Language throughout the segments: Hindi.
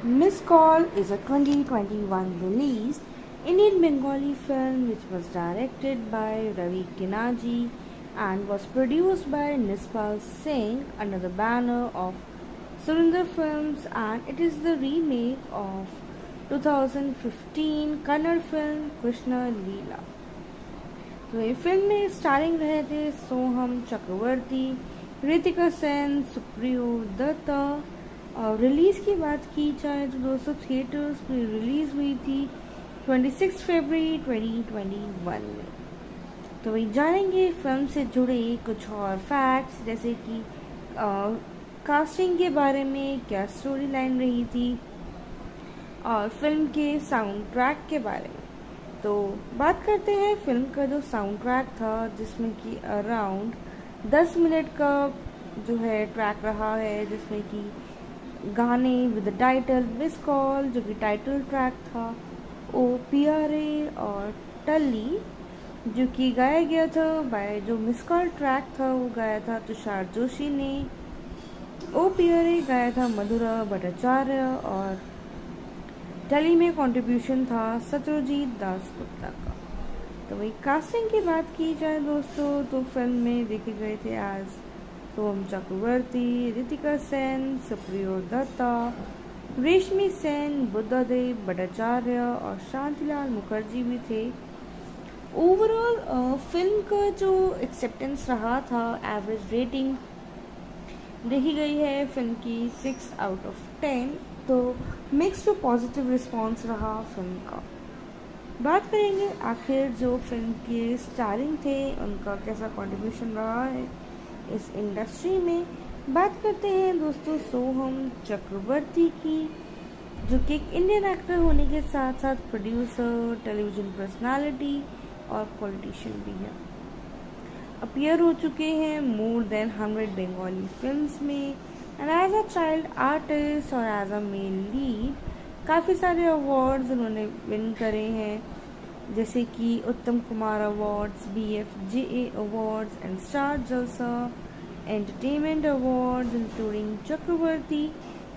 Miss Call is a 2021 release Indian Bengali film which was directed by Ravi Kinaji and was produced by Nispal Singh under the banner of Surinder Films, and it is the remake of 2015 Kannada film Krishna Leela. तो ये फिल्म में स्टारिंग रहे थे सोहम चक्रवर्ती, ऋतिका सेन, सुप्रियो दत्ता। और रिलीज़ की बात की जाए तो दोस्तों थिएटर्स में रिलीज़ हुई थी 26 फरवरी 2021 में। तो वही जानेंगे फिल्म से जुड़े कुछ और फैक्ट्स, जैसे कि कास्टिंग के बारे में, क्या स्टोरी लाइन रही थी, और फिल्म के साउंड ट्रैक के बारे में। तो बात करते हैं फिल्म का जो साउंड ट्रैक था, जिसमें कि अराउंड 10 मिनट का जो है ट्रैक रहा है, जिसमें कि गाने विद टाइटल मिस कॉल जो कि टाइटल ट्रैक था, ओ पियारे और टल्ली जो कि गाया गया था बाय, जो मिस कॉल ट्रैक था वो गाया था तुषार जोशी ने, ओ पियारे गाया था मधुरा भट्टाचार्य, और टली में कंट्रीब्यूशन था सत्यजीत दास गुप्ता का। तो वही कास्टिंग की बात की जाए दोस्तों तो फिल्म में देखे गए थे आज सोहम चक्रवर्ती, ऋतिका सेन, सुप्रियो दत्ता, रेशमी सेन, बुद्धदेव भट्टाचार्य और शांतिलाल मुखर्जी भी थे। ओवरऑल फिल्म का जो एक्सेप्टेंस रहा था, एवरेज रेटिंग देखी गई है फिल्म की 6 आउट ऑफ 10। तो मिक्स टू पॉजिटिव रिस्पांस रहा फिल्म का। बात करेंगे आखिर जो फिल्म के स्टारिंग थे उनका कैसा कंट्रीब्यूशन रहा है इस इंडस्ट्री में। बात करते हैं दोस्तों सोहम चक्रवर्ती की, जो कि एक इंडियन एक्टर होने के साथ साथ प्रोड्यूसर, टेलीविजन पर्सनालिटी और पॉलिटिशियन भी है। अपीयर हो चुके हैं मोर देन 100 बंगाली फिल्म्स में, and as a child artist और एज अ मेल लीड काफ़ी सारे अवार्ड्स उन्होंने विन करे हैं, जैसे कि Uttam Kumar awards, BFJA awards and star जलसा entertainment awards, including Chakraborty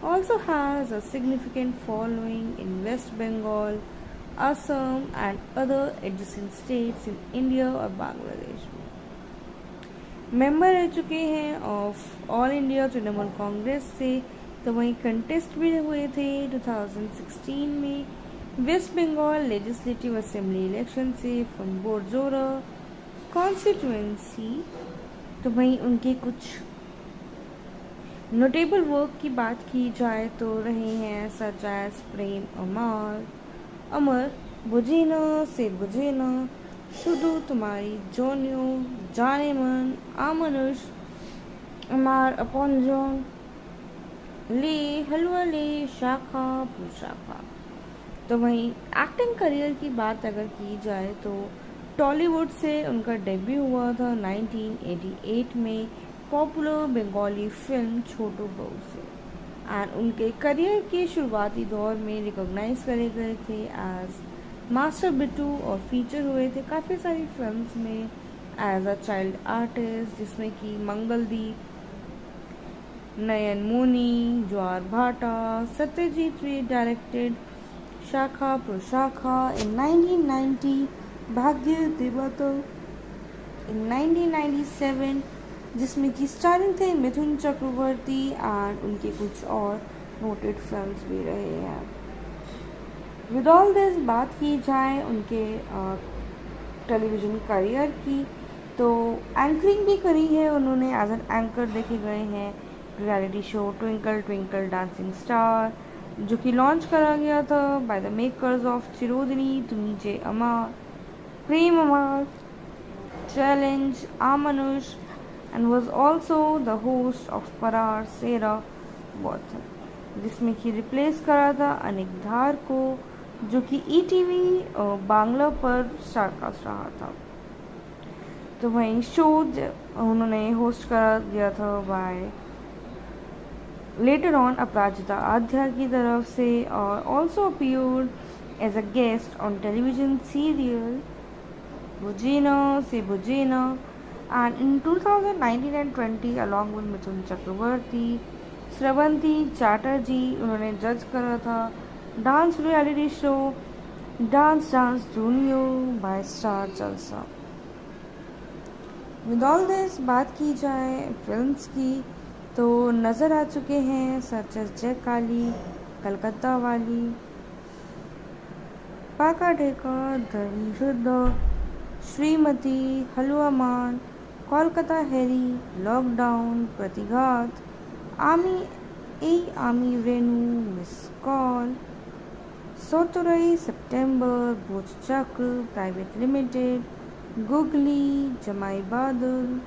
also has a significant following in West Bengal, Assam and other adjacent states in India और बांग्लादेश में। मेंबर रह चुके हैं of all India Trinamool Congress से। तो वहीं कंटेस्ट भी हुए थे 2016 में waste Bengal legislative assembly election से फ्रॉम बोरजोरा कॉन्स्टिट्यूएंसी। तो वहीं उनके कुछ नोटेबल वर्क की बात की जाए तो रहे हैं सच एज प्रेम अमर, बुझेना से बुझेना, शुधु तुम्हारी जोनियो, जाने मन, आमनुष, अमार अपॉन्जोन, ले हलवा ले, शाखा पुशाखा। तो वहीं एक्टिंग करियर की बात अगर की जाए तो टॉलीवुड से उनका डेब्यू हुआ था 1988 में पॉपुलर बंगाली फिल्म छोटू बहू से, एंड उनके करियर के शुरुआती दौर में रिकॉग्नाइज करे गए थे एज मास्टर बिट्टू और फीचर हुए थे काफ़ी सारी फिल्म्स में एज अ चाइल्ड आर्टिस्ट, जिसमें कि मंगलदीप, नयन मोनी, ज्वार भाटा, सत्यजीत रे डायरेक्टेड शाखा प्रशाखा इन 1990, भाग्य देवता इन 1997, जिसमें कि स्टारिंग थे मिथुन चक्रवर्ती, एंड उनके कुछ और नोटेड फिल्म्स भी रहे हैं। विद ऑल दिस बात की जाए उनके टेलीविज़न करियर की, तो एंकरिंग भी करी है उन्होंने, एज एन एंकर देखे गए हैं reality show twinkle twinkle dancing star, जो कि लॉन्च करा गया था by the makers of Chirodini Tumi Je Amar, Prem Amar, challenge, Amanush, and was also the host of Parar Sera Wathan, जिसमें कि रिप्लेस करा था अनिक धार को, जो कि ETV बांग्ला पर स्टारकास्ट रहा था। तो वहीं शो उन्होंने होस्ट करा दिया था by later on Aparajita Adhya की तरफ से, और also appeared as a guest on television serial बुझेना Se बुझेना, and in 2019 and 20 along with Mithun Chakravarti, Sravanti Chatterjee उन्होंने जज करा था। Dance reality show dance dance junior by star Jalsha. With all this बात की जाए फिल्म्स की तो नज़र आ चुके हैं सच एस जय काली, कलकत्ता वाली, पाका ढेका, धर्मयुद्ध, श्रीमती, हलवा मान, कोलकाता हैरी, लॉकडाउन, प्रतिघात, आमी रेनू, मिस कॉल, सोतुरई, सितंबर, भोज चक्र प्राइवेट लिमिटेड, गुगली, जमाई बादल,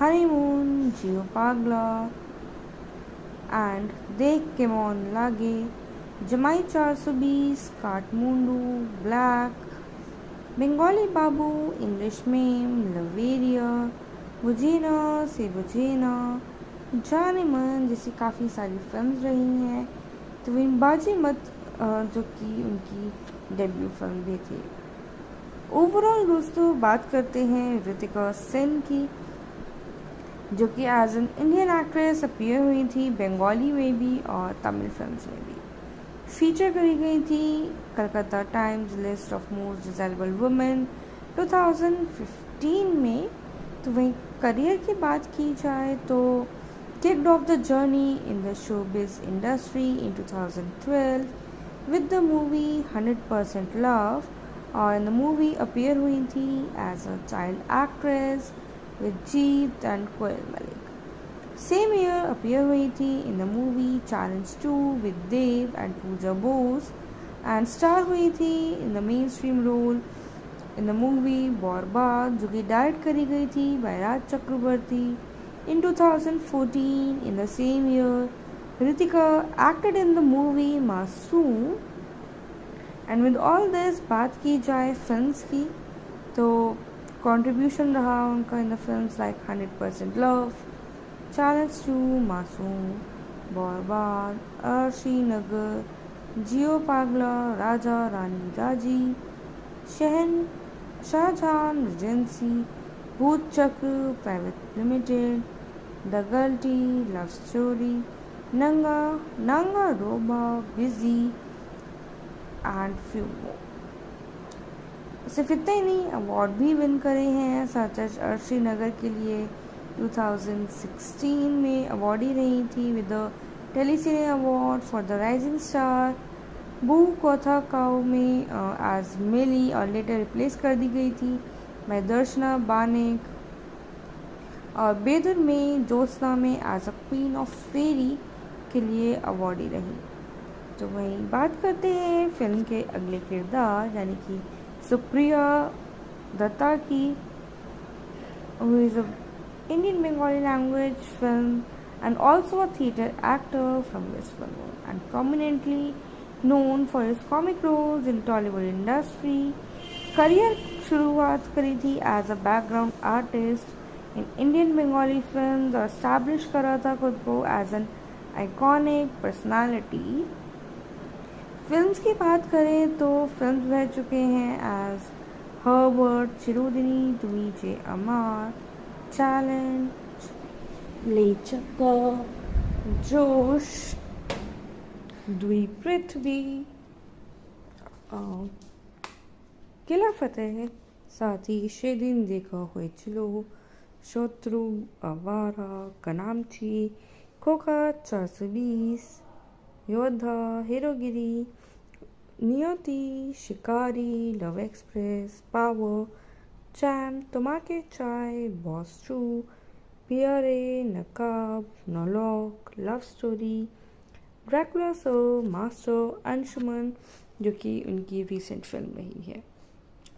हनीमून, जियो पागला एंड देख के मौन लागे, जमाई 420, काठमुंडू, ब्लैक, बंगाली बाबू, इंग्लिश मेम, लवेरिया, बुझेना से बुझेना, जाने मन जैसी काफ़ी सारी फिल्म्स रही हैं। तो विन बाजी मत जो कि उनकी डेब्यू फिल्म भी थी। ओवरऑल दोस्तों बात करते हैं ऋतिका सेन की, जो कि as an Indian actress appear हुई थी बंगाली में भी और तमिल फिल्म्स में भी। फीचर करी गई थी Calcutta times list of most desirable women 2015 में। तो वहीं करियर की बात की जाए तो kicked off the journey in the showbiz industry in 2012 with the movie 100% Love, और in the movie appear हुई थी as a child actress with Jeet and Koel Malik. Same year appear हुई थी in the movie Challenge 2 with Dev and Pooja Bose, and star हुई थी in the mainstream role in the movie बॉर्बाद, जो कि डायरेक्ट करी गई थी by Raj Chakraborty. In 2014, in the same year, Ritika acted in the movie Masoom. And with all this बात की जाए फिल्म्स की तो कंट्रीब्यूशन रहा उनका in the films like 100% love, challenge 2, मासूम, बॉर्बाद, अर्शी नगर, जियो पागला, राजा रानी राजी, Shah Jahan, regency, Bhoot Chakra private limited, the guilty, love story, नंगा रोबा, बिजी एंड फ्यू मोर। सिर्फ इतना ही नहीं, अवार्ड भी विन करे हैं सच एज अर्शी नगर के लिए 2016 में अवार्डी रही थी with the Telecine award for the rising star. बू कोथा काओ में एज मिली और लेटर रिप्लेस कर दी गई थी बाय दर्शना बानेक, और बेदर में ज्योत्सना में एज अ क्वीन ऑफ फेरी के लिए अवार्डी रही। तो वहीं बात करते हैं फिल्म के अगले किरदार यानी कि सुप्रिया दत्ता की, who is an Indian Bengali language film and also a theatre actor from West Bengal and prominently known for his comic roles in Tollywood industry. Career शुरुआत करी थी as a background artist in Indian Bengali films और एस्टैब्लिश करा था खुद को as an iconic personality. Films की बात करें तो फिल्म्स रह चुके हैं एज हर्बर्ट, चिरुदिनी, तुमीचे अमार, चैलेंज, लेचका, जोश, द्वीप पृथ्वी, किला फतेह, साथ ही सेदिन देखा হয়েছিল, शत्रु, आवारा, कनामची, खोखा 420, योद्धा, Herogiri, Niyoti, Shikari, love express, power, charm, Tomake Chai, boss 2, Pierre, Naqaab, नॉलॉक, love story, Dracula sir, master, Anshuman, जो कि उनकी रिसेंट फिल्म रही है।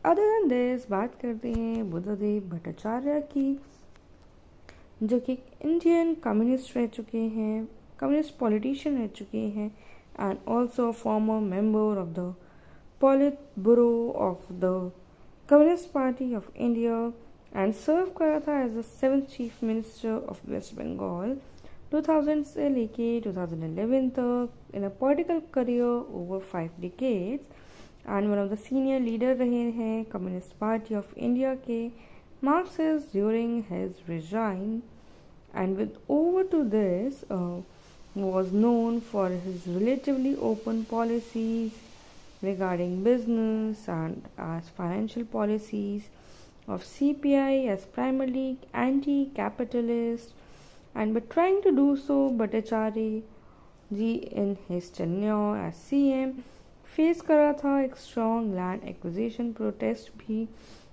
अदर देन दिस बात करते हैं बुद्धदेव भट्टाचार्य की, जो कि इंडियन कम्युनिस्ट रह चुके हैं, कम्युनिस्ट पॉलिटिशियन रह चुके हैं and also former member of the पॉलिट bureau of the communist party of India and serve करा था as the 7th chief minister of West Bengal 2000 से लेके 2011 तक in a political career over 5 decades and one of the senior leader रहे हैं कम्युनिस्ट पार्टी ऑफ इंडिया के Marxist during his resign and with over to this was known for his relatively open policies regarding business and as financial policies of CPI as primarily anti-capitalist, and by trying to do so, Bhattacharya ji in his tenure as CM face कर रहा था एक strong land acquisition protest भी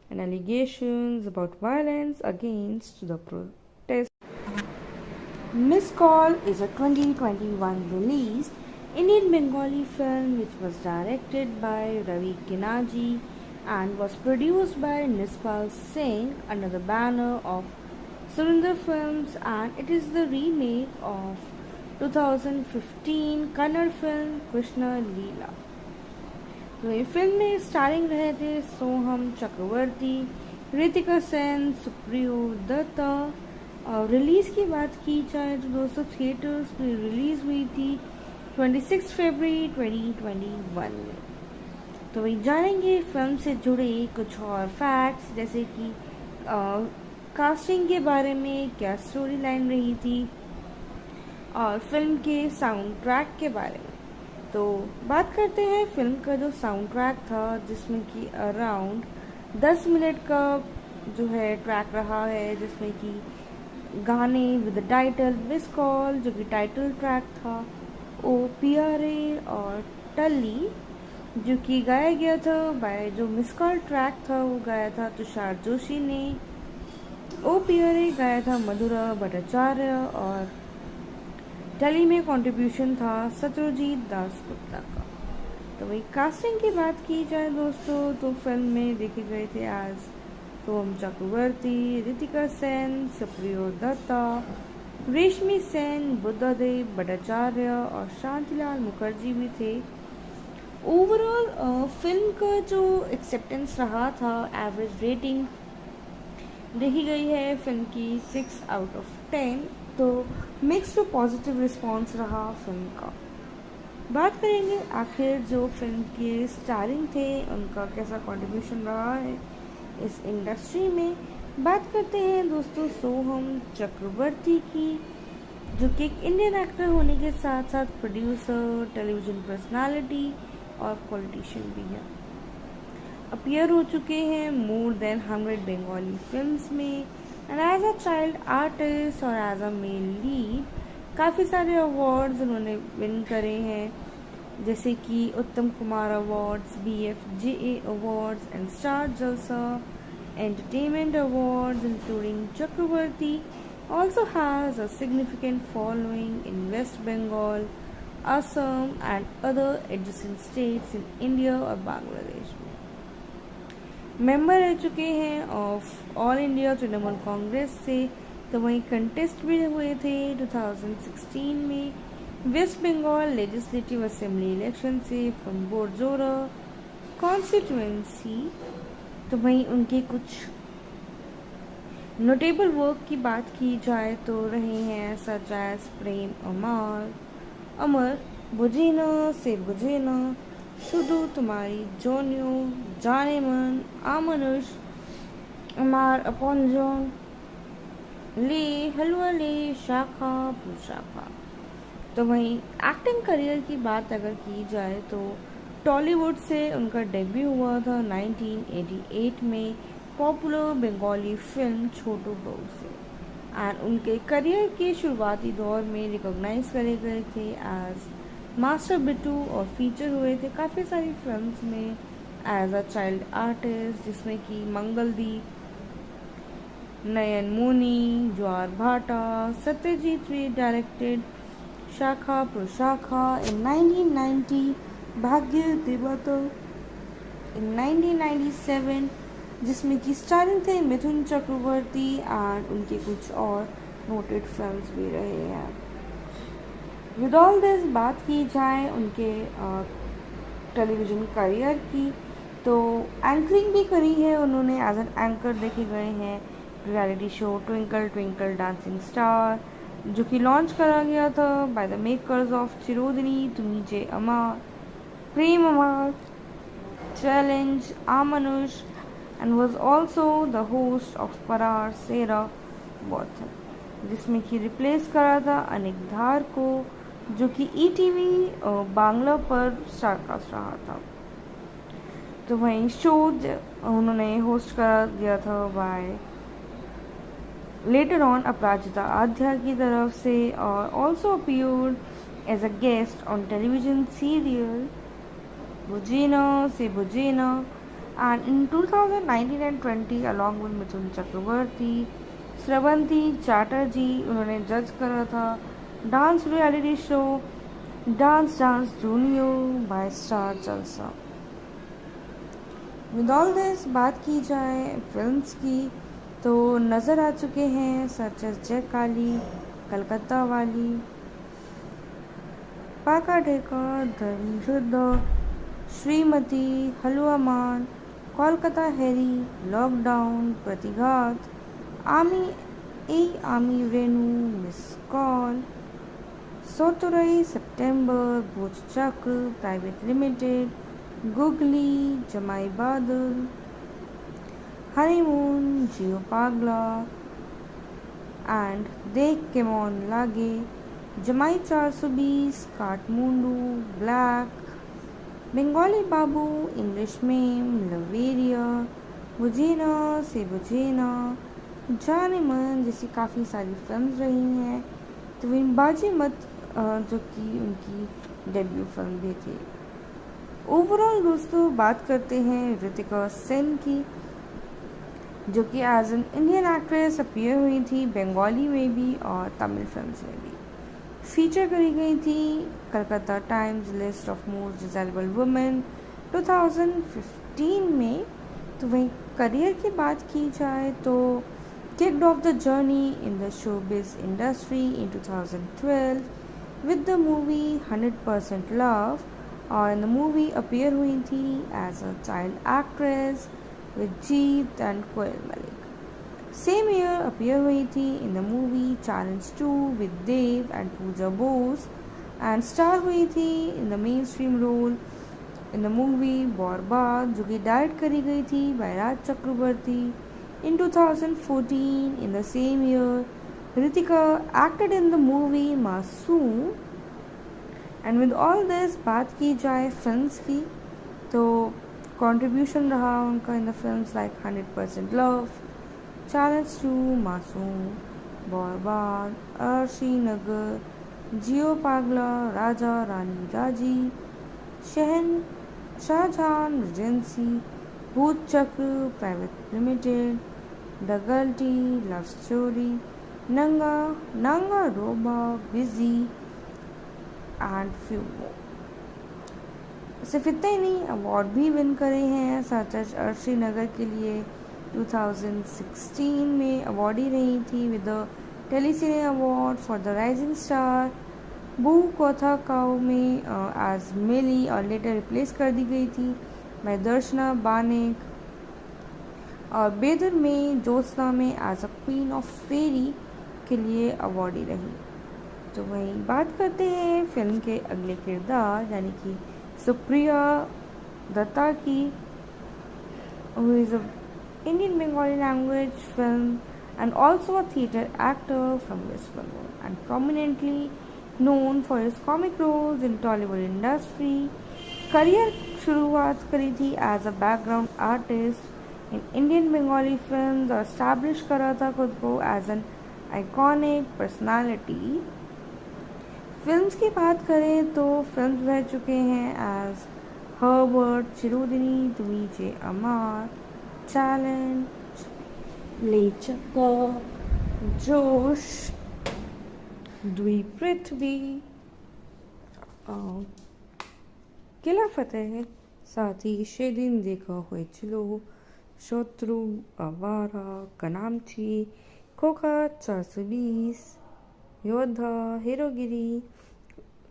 and allegations about violence against the protest. Miss Call is a 2021 release Indian Bengali film which was directed by Ravi Kinaji and was produced by Nispal Singh under the banner of Surinder Films, and it is the remake of 2015 Kannada film Krishna Leela. तो ये फिल्म में स्टारिंग रहे थे सोहम चक्रवर्ती, ऋतिका सेन, सुप्रियो दत्ता। और रिलीज़ की बात की जाए तो दोस्तों थिएटर्स में रिलीज़ हुई थी 26 फरवरी 2021 में। तो वही जानेंगे फिल्म से जुड़े कुछ और फैक्ट्स, जैसे कि कास्टिंग के बारे में, क्या स्टोरी लाइन रही थी, और फिल्म के साउंड ट्रैक के बारे में। तो बात करते हैं फिल्म का जो साउंड ट्रैक था, जिसमें कि अराउंड 10 मिनट का जो है ट्रैक रहा है, जिसमें कि गाने विद टाइटल मिस कॉल जो कि टाइटल ट्रैक था, ओ PRA और टल्ली जो कि गाया गया था बाय, जो मिस कॉल ट्रैक था वो गाया था तुषार जोशी ने, ओ PRA गाया था मधुरा भट्टाचार्य, और टली में कंट्रीब्यूशन था सत्यजीत दास गुप्ता का। तो वही कास्टिंग की बात की जाए दोस्तों तो फिल्म में देखे गए थे आज सोहम चक्रवर्ती, ऋतिका सेन, सुप्रियो दत्ता, रेशमी सेन, बुद्धदेव भट्टाचार्य और शांतिलाल मुखर्जी भी थे। ओवरऑल फिल्म का जो एक्सेप्टेंस रहा था, एवरेज रेटिंग देखी गई है फिल्म की 6 आउट ऑफ 10। तो मिक्स टू पॉजिटिव रिस्पॉन्स रहा फिल्म का। बात करेंगे आखिर जो फिल्म के स्टारिंग थे उनका कैसा कंट्रीब्यूशन रहा है इस इंडस्ट्री में। बात करते हैं दोस्तों सोहम चक्रवर्ती की, जो कि एक इंडियन एक्टर होने के साथ साथ प्रोड्यूसर, टेलीविजन पर्सनालिटी और पॉलिटिशियन भी है। अपीयर हो चुके हैं मोर देन 100 बंगाली फिल्म्स में, and as a child artist और एज अ मेल लीड काफ़ी सारे अवार्ड्स उन्होंने विन करे हैं, जैसे कि Uttam Kumar awards, BFJA awards and star जलसा entertainment awards, including Chakraborty also has a significant following in West Bengal, Assam and other adjacent states in India और बांग्लादेश में। मेंबर रह चुके हैं of all India Trinamool Congress से। तो वहीं कंटेस्ट भी हुए थे 2016 में waste Bengal legislative assembly election से फ्रॉम बोरजोरा कॉन्स्टिट्यूएंसी। तो वहीं उनके कुछ नोटेबल वर्क की बात की जाए तो रहे हैं सच एज प्रेम अमर, अमर बुझे न से बुझे न, शुधु तुम्हारी जोनियो, जाने मन, आमनुष, अमार अपॉन्जन, ले हलवा ले, शाखा पुशाखा। तो वहीं एक्टिंग करियर की बात अगर की जाए तो टॉलीवुड से उनका डेब्यू हुआ था 1988 में पॉपुलर बंगाली फिल्म छोटू बहू से, एंड उनके करियर के शुरुआती दौर में रिकॉग्नाइज करे गए थे एज मास्टर बिट्टू और फीचर हुए थे काफ़ी सारी फिल्म्स में एज अ चाइल्ड आर्टिस्ट, जिसमें कि मंगलदीप, नयन मोनी, ज्वार भाटा, सत्यजीत रे डायरेक्टेड शाखा प्रशाखा इन 1990, भाग्य देवता इन 1997, जिसमें कि स्टारिंग थे मिथुन चक्रवर्ती एंड उनके कुछ और नोटेड फिल्म्स भी रहे हैं। विद ऑल दिस बात की जाए उनके टेलीविज़न करियर की, तो एंकरिंग भी करी है उन्होंने, एज एन एंकर देखे गए हैं reality show twinkle twinkle dancing star, जो कि लॉन्च करा गया था by the makers of Chirodini Tumi Je Amar, Prem Amar, challenge, Amanush, and was also the host of Parar Sera Bothan. जिसमें कि रिप्लेस करा था अनेक धार को, जो कि ईटीवी बांग्ला पर स्टारकास्ट रहा था। तो वहीं शो उन्होंने होस्ट करा गया था by later on Aparajita Adhya की तरफ से, और also appeared as a guest on television serial बुझेना Se बुझेना, and in 2019 and 20 along with Mithun Chakraborty, Srabanti Chatterjee उन्होंने जज करा था dance reality show dance dance junior by star Jalsha. With all this बात की जाए फिल्म्स की, तो नज़र आ चुके हैं सच एस जय काली, कलकत्ता वाली, पाका ढेका, धर्मयुद्ध, श्रीमती, हलवा मान, कोलकाता हैरी, लॉकडाउन, प्रतिघात, आमी रेनू, मिस कॉल, सोतुरई, सितंबर, भोज चक्र प्राइवेट लिमिटेड, गुगली, जमाई बादल, हनीमून, जियो पागला एंड देख के मौन लागे, जमाई 420, काठमांडू, ब्लैक, बंगाली बाबू, इंग्लिश मेम, लवेरिया, बुझेना से बुझेना, जाने मन जैसी काफ़ी सारी फिल्म्स रही हैं। तो विन बाजी मत जो कि उनकी डेब्यू फिल्म भी थी। ओवरऑल दोस्तों बात करते हैं ऋतिका सेन की, जो कि as an Indian actress appear हुई थी बंगाली में भी और तमिल फिल्म्स में भी। फीचर करी गई थी Calcutta times list of most desirable women 2015 में। तो वहीं करियर की बात की जाए तो kicked off the journey in the showbiz industry in 2012 with the movie 100% Love, और in the movie appear हुई थी as a child actress with Jeet and Koel Malik. Same year appear हुई थी in the movie Challenge 2 with Dev and Pooja Bose, and star हुई थी in the mainstream role in the movie बॉर्बाद, जो कि डायरेक्ट करी गई थी by Raj Chakraborty. In 2014, in the same year, Ritika acted in the movie Masoom। And with all this बात की जाए फिल्म्स की, तो कंट्रीब्यूशन रहा उनका in the films like 100% love, challenge 2, मासूम, बॉर्बाद, अर्शी नगर, जियो पागला, राजा रानी राजी, Shah Jahan regency, Bhoot Chakra private limited, the guilty, love story, नंगा रोबा, बिजी एंड फ्यू मोर। सिर्फ इतना ही नहीं, अवार्ड भी विन करे हैं सच एज अर्शी नगर के लिए 2016 में अवार्डी रही थी with the Telecine award for the rising star. बू कोथा काओ में एज मिली और लेटर रिप्लेस कर दी गई थी बाय दर्शना बानेक, और बेदर में ज्योत्सना में एज अ क्वीन ऑफ फेरी के लिए अवार्डी रही। तो वहीं बात करते हैं फिल्म के अगले किरदार यानी कि सुप्रिया दत्ता की, who is a Indian Bengali language film and also a theatre actor from West Bengal and prominently known for his comic roles in Tollywood industry। Career शुरुआत करी थी as a background artist in Indian Bengali film और एस्टैब्लिश करा था खुद को as an iconic personality. Films की बात करें तो फिल्म्स रह चुके हैं एज हर्बर्ट, चिरोदिनी, तुमीचे अमार, चैलेंज, ले चक्का, जोश, द्वीप पृथ्वी, किला फतेह, साथ ही सेदिन देखा হয়েছিল, शत्रु, आवारा, कनामची, खोखा 420, योद्धा, Herogiri,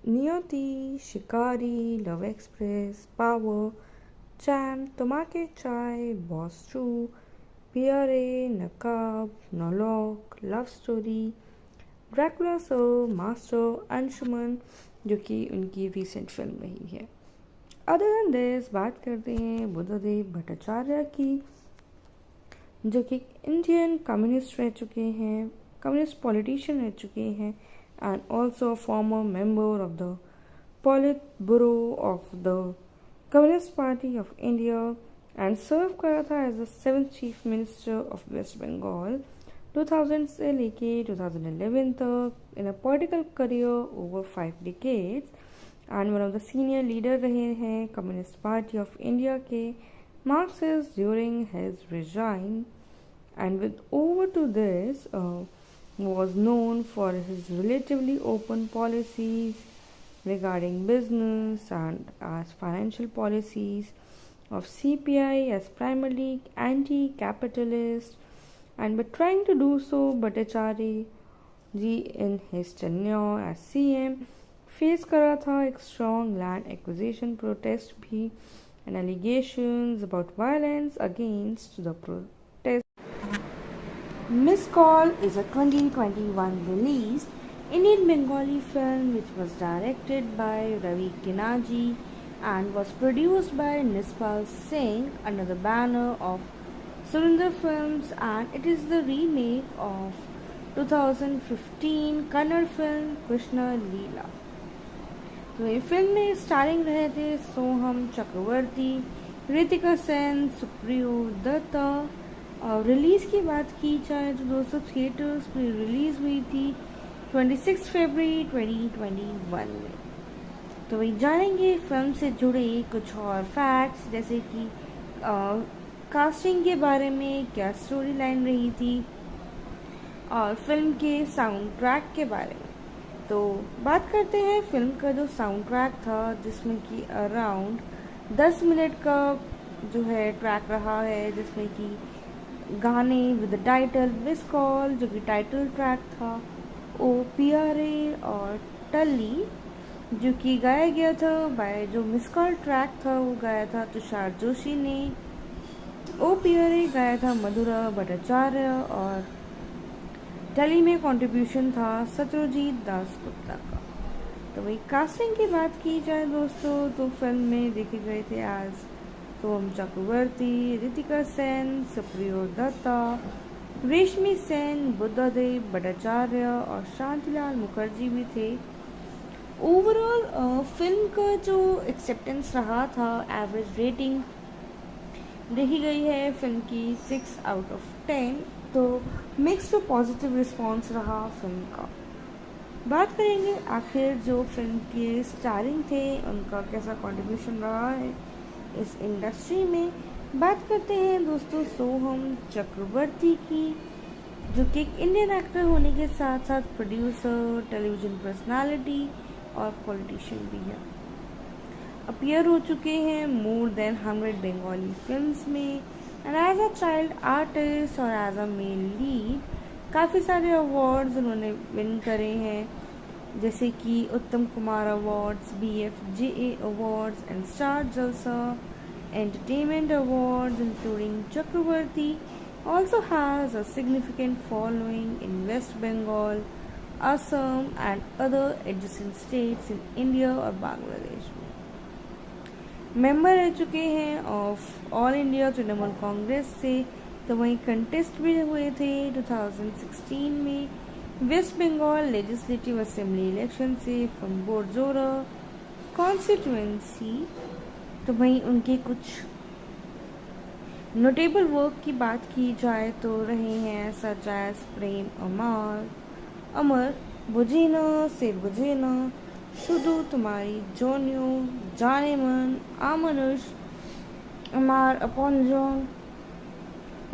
Niyoti, Shikari, love express, power, charm, Tomake Chai, boss 2, Pierre, Naqaab, नॉलॉक, love story, Dracula सो, मास्टर, अंशुमन, जो कि उनकी रिसेंट फिल्म रही है। अदर देन दिस बात करते हैं बुद्धदेव भट्टाचार्य की, जो कि इंडियन कम्युनिस्ट रह चुके हैं कम्युनिस्ट पॉलिटिशियन रह चुके हैं and also former member of the पॉलिट bureau of the communist party of India and serve करा था as the 7th chief minister of West Bengal 2000 से लेके 2011 तक in a political career over 5 decades and one of the senior leader रहे हैं कम्युनिस्ट पार्टी ऑफ इंडिया के Marxist during his resign and with over to this was known for his relatively open policies regarding business and as financial policies of CPI as primarily anti-capitalist and but trying to do so Bhattacharya ji in his tenure as CM face करा था एक strong land acquisition protest भी and allegations about violence against the protest. Miss Call is a 2021 released Indian Bengali film which was directed by Ravi Kinaji and was produced by Nispal Singh under the banner of Surinder Films, and it is the remake of 2015 Kannada film Krishna Leela. तो ये फिल्म में स्टारिंग रहे थे सोहम चक्रवर्ती, रितिका सेन, सुप्रियो दत्ता। और रिलीज़ की बात की जाए तो दोस्तों थिएटर्स में रिलीज़ हुई थी 26 फरवरी 2021 में। तो वही जानेंगे फिल्म से जुड़े कुछ और फैक्ट्स जैसे कि कास्टिंग के बारे में, क्या स्टोरी लाइन रही थी और फिल्म के साउंड ट्रैक के बारे में। तो बात करते हैं फिल्म का जो साउंड ट्रैक था जिसमें कि अराउंड 10 मिनट का जो है ट्रैक रहा है, जिसमें कि गाने विद टाइटल मिस कॉल जो कि टाइटल ट्रैक था, ओ PRA और टल्ली जो कि गाया गया था बाय जो मिस कॉल ट्रैक था वो गाया था तुषार जोशी ने, ओ PRA गाया था मधुरा भट्टाचार्य और टल्ली में कंट्रीब्यूशन था सत्यजीत दास गुप्ता का। तो वही कास्टिंग की बात की जाए दोस्तों तो फिल्म में देखे गए थे आज सोहम चक्रवर्ती, रितिका सेन, सुप्रियो दत्ता, रेशमी सेन, बुद्धदेव भट्टाचार्य और शांतिलाल मुखर्जी भी थे। ओवरऑल फिल्म का जो एक्सेप्टेंस रहा था, एवरेज रेटिंग देखी गई है फिल्म की 6 आउट ऑफ 10। तो मिक्स टू पॉजिटिव रिस्पॉन्स रहा फिल्म का। बात करेंगे आखिर जो फिल्म के स्टारिंग थे उनका कैसा कंट्रीब्यूशन रहा है इस इंडस्ट्री में। बात करते हैं दोस्तों सोहम चक्रवर्ती की जो कि एक इंडियन एक्टर होने के साथ साथ प्रोड्यूसर, टेलीविज़न पर्सनालिटी और पॉलिटिशियन भी है। अपीयर हो चुके हैं मोर देन 100 बंगाली फिल्म्स में and as a child artist और एज अ मेल लीड काफ़ी सारे अवार्ड्स उन्होंने विन करे हैं जैसे कि Uttam Kumar awards, BFJA awards and star जलसा entertainment awards including Chakraborty also has a significant following in West Bengal, Assam and other adjacent states in India और बांग्लादेश में। मेंबर रह चुके हैं of all India Trinamool Congress से। तो वहीं कंटेस्ट भी हुए थे 2016 में waste Bengal legislative assembly election से फ्रॉम बोरजोरा कॉन्स्टिट्यूएंसी। तो वहीं उनके कुछ नोटेबल वर्क की बात की जाए तो रहे हैं सच एज प्रेम अमर, बुझे न से बुझे न, शुधु तुम्हारी जोनियो, जाने मन, आमनुष, अमार अपॉन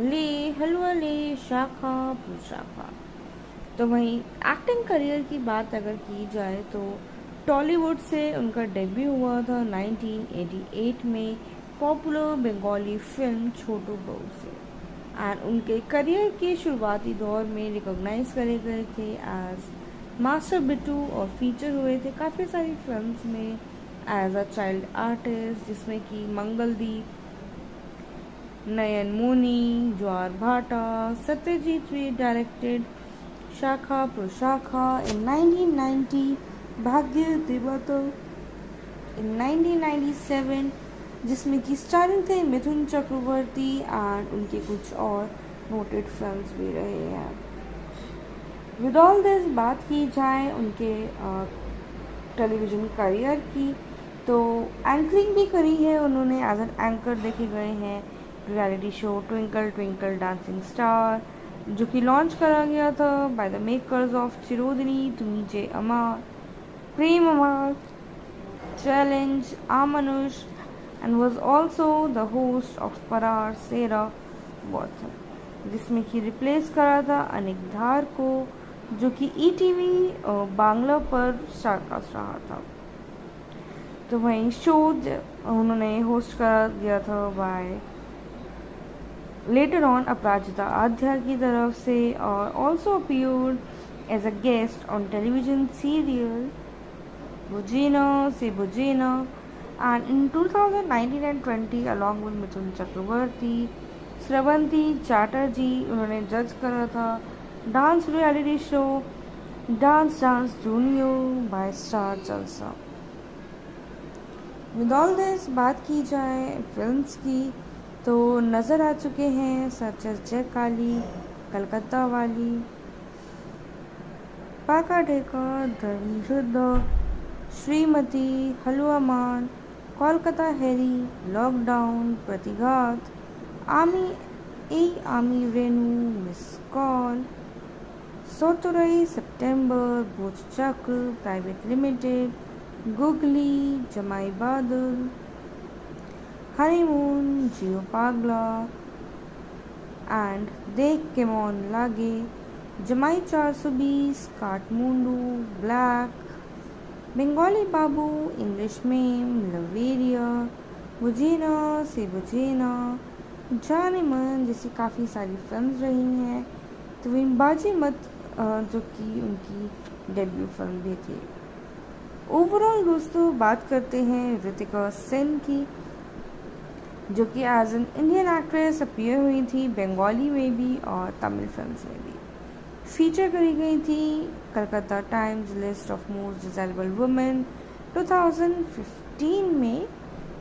ले हलवा ले, शाखा पुशाखा। तो वहीं एक्टिंग करियर की बात अगर की जाए तो टॉलीवुड से उनका डेब्यू हुआ था 1988 में पॉपुलर बंगाली फिल्म छोटू बहू से एंड उनके करियर के शुरुआती दौर में रिकॉग्नाइज करे गए थे एज मास्टर बिट्टू और फीचर हुए थे काफ़ी सारी फिल्म्स में एज अ चाइल्ड आर्टिस्ट जिसमें कि मंगलदीप, नयन मोनी, ज्वार भाटा, सत्यजीत रे डायरेक्टेड शाखा प्रशाखा इन 1990, भाग्य देवतर इन 1997 जिसमें कि स्टारिंग थे मिथुन चक्रवर्ती एंड उनके कुछ और नोटेड फिल्म्स भी रहे हैं। विद ऑल दिस बात की जाए उनके टेलीविज़न करियर की, तो एंकरिंग भी करी है उन्होंने, एज एन एंकर देखे गए हैं reality show twinkle twinkle dancing star, जो कि लॉन्च करा गया था by the makers of Chirodini Tumi Je Amar, Prem Amar, challenge Amanush, and was also the host of Parar Sera वॉथन, जिसमें कि रिप्लेस करा था अनिक धार को, जो कि ईटीवी बांग्ला पर स्टारकास्ट रहा था। तो वहीं शो उन्होंने होस्ट करा दिया था by later on Aparajita Adhya की तरफ से, और also appeared as a guest on television serial बुझेना Se बुझेना, and in 2019 and 20 along with Mithun Chakraborty, Srabanti Chatterjee उन्होंने जज करा था dance reality show dance dance junior by star Jalsha. With all this बात की जाए फिल्म्स की, तो नज़र आ चुके हैं सच एस जय काली, कलकत्ता वाली, पाका ढेका, धर्मयुद्ध, श्रीमती, हलवा मान, कोलकाता हैरी, लॉकडाउन, प्रतिघात, आमी रेनू, मिस कॉल, सोतुरई, सितंबर, भूत चक्र प्राइवेट लिमिटेड, गुगली, जमाई बादल, हनीमून, जियो पागला, एंड देख के मौन लागे, जमाई 420, काठमुंडू, ब्लैक, बंगाली बाबू, इंग्लिश मेम, लवेरिया, बुझेना से बुझेना, जाने मन, जैसी काफ़ी सारी फिल्म्स रही हैं। तो वहीं बाजी मत, जो कि उनकी डेब्यू फिल्म भी थी। ओवरऑल दोस्तों बात करते हैं ऋतिका सेन की, जो कि as an Indian actress appear हुई थी बंगाली में भी और तमिल फिल्म्स में भी। फीचर करी गई थी Calcutta times list of most desirable women 2015 में।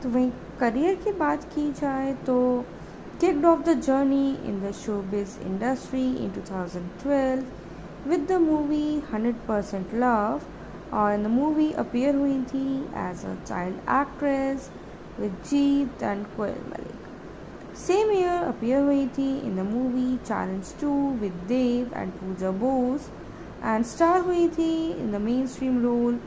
तो वहीं करियर की बात की जाए तो kicked off the journey in the showbiz industry in 2012 with the movie 100% Love, और in the movie appear हुई थी as a child actress with Jeet and Koel Malik. Same year appear हुई थी in the movie Challenge 2 with Dev and Pooja Bose, and star हुई थी in the mainstream role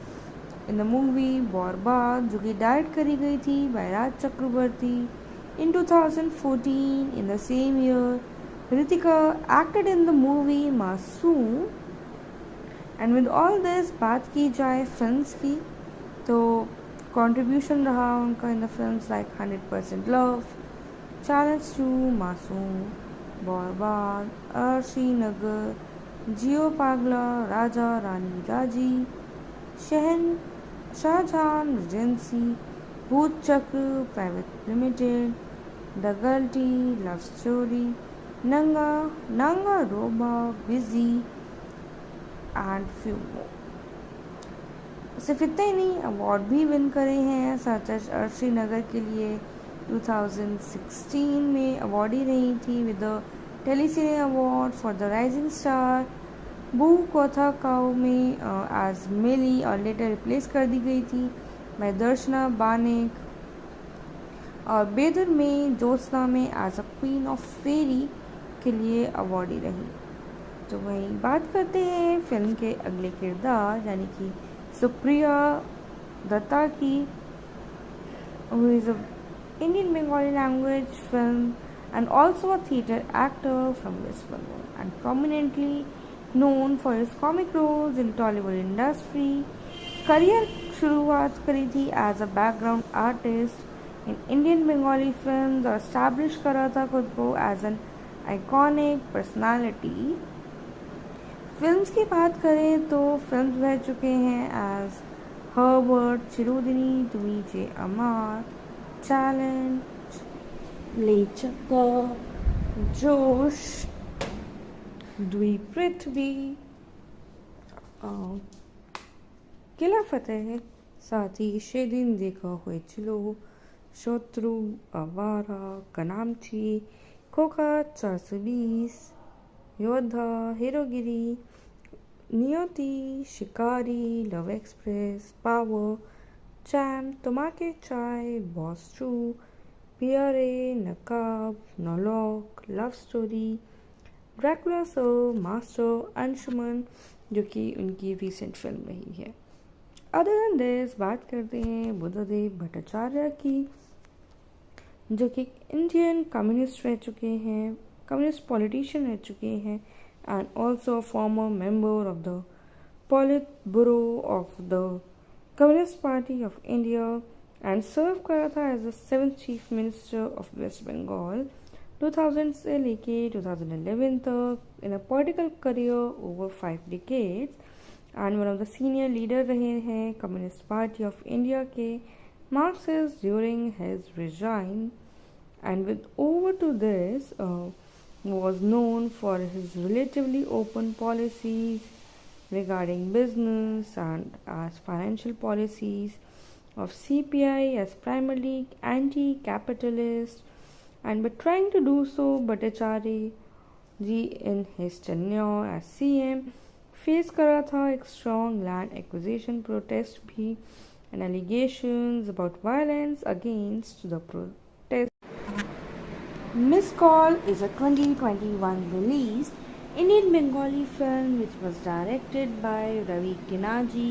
in the movie बॉर्बाद, जो कि डायरेक्ट करी गई थी by Raj Chakraborty. In 2014, in the same year, Ritika acted in the movie Masoom। And with all this बात की जाए फिल्म्स की, तो कंट्रीब्यूशन रहा उनका in the films like 100% love, challenge 2, मासूम, बॉर्बाद, अर्शी नगर, जियो पागला, राजा रानी राजी, Shah Jahan agency, Bhoot Chakra private limited, the guilty, love story, नंगा रोबा, बिजी एंड फ्यू मोर। सिर्फ इतना ही नहीं, अवार्ड भी विन करे हैं, सच एज अर्शी नगर के लिए 2016 में अवार्डी रही थी with the Telecine award for the rising star, बू कोथा काओ में एज मिली और लेटर रिप्लेस कर दी गई थी बाय दर्शना बानेक, और बेदर में ज्योत्सना में एज अ क्वीन ऑफ फेरी के लिए अवार्डी रही। तो वहीं बात करते हैं फिल्म के अगले किरदार यानी कि सुप्रिया दत्ता की, who is a Indian Bengali language film and also a theatre actor from West Bengal and prominently known for his comic roles in Tollywood industry। Career शुरुआत करी थी as a background artist in Indian Bengali film और एस्टैब्लिश करा था खुद को as an iconic personality. Films की बात करें तो फिल्म्स रह चुके हैं एज हर्बर्ट, चिरोदिनी तुमीचे अमर, चैलेंज, लेचका, जोश, द्वीप पृथ्वी, किला फतेह, साथ ही সেদিন देखा হয়েছিল, शत्रु, आवारा, कनामची, खोखा 420, योद्धा, Herogiri, Niyoti, Shikari, love express, power, चैम, तमाके चाय, बॉस टू, पियरे, Naqaab, नौलॉक, love story, Dracula sir, master, Anshuman, जो कि उनकी रिसेंट फिल्म रही है। अदर देन दिस बात करते हैं बुद्धदेव भट्टाचार्य की, जो कि इंडियन कम्युनिस्ट रह चुके हैं, कम्युनिस्ट पॉलिटिशियन रह चुके हैं, and also former member of the पॉलिट bureau of the communist party of India, and serve करा था as the 7th chief minister of West Bengal 2000 से लेके 2011 तक, in a political career over 5 decades, and one of the senior leader रहे हैं कम्युनिस्ट पार्टी ऑफ इंडिया के Marxist during his regime, and with over to this was known for his relatively open policies regarding business and as financial policies of CPI as primarily anti-capitalist, and by trying to do so, Bhattacharya ji in his tenure as CM face करा था एक strong land acquisition protest भी, and allegations about violence against the protest. Miss Call is a 2021 released Indian Bengali film which was directed by Ravi Kinaji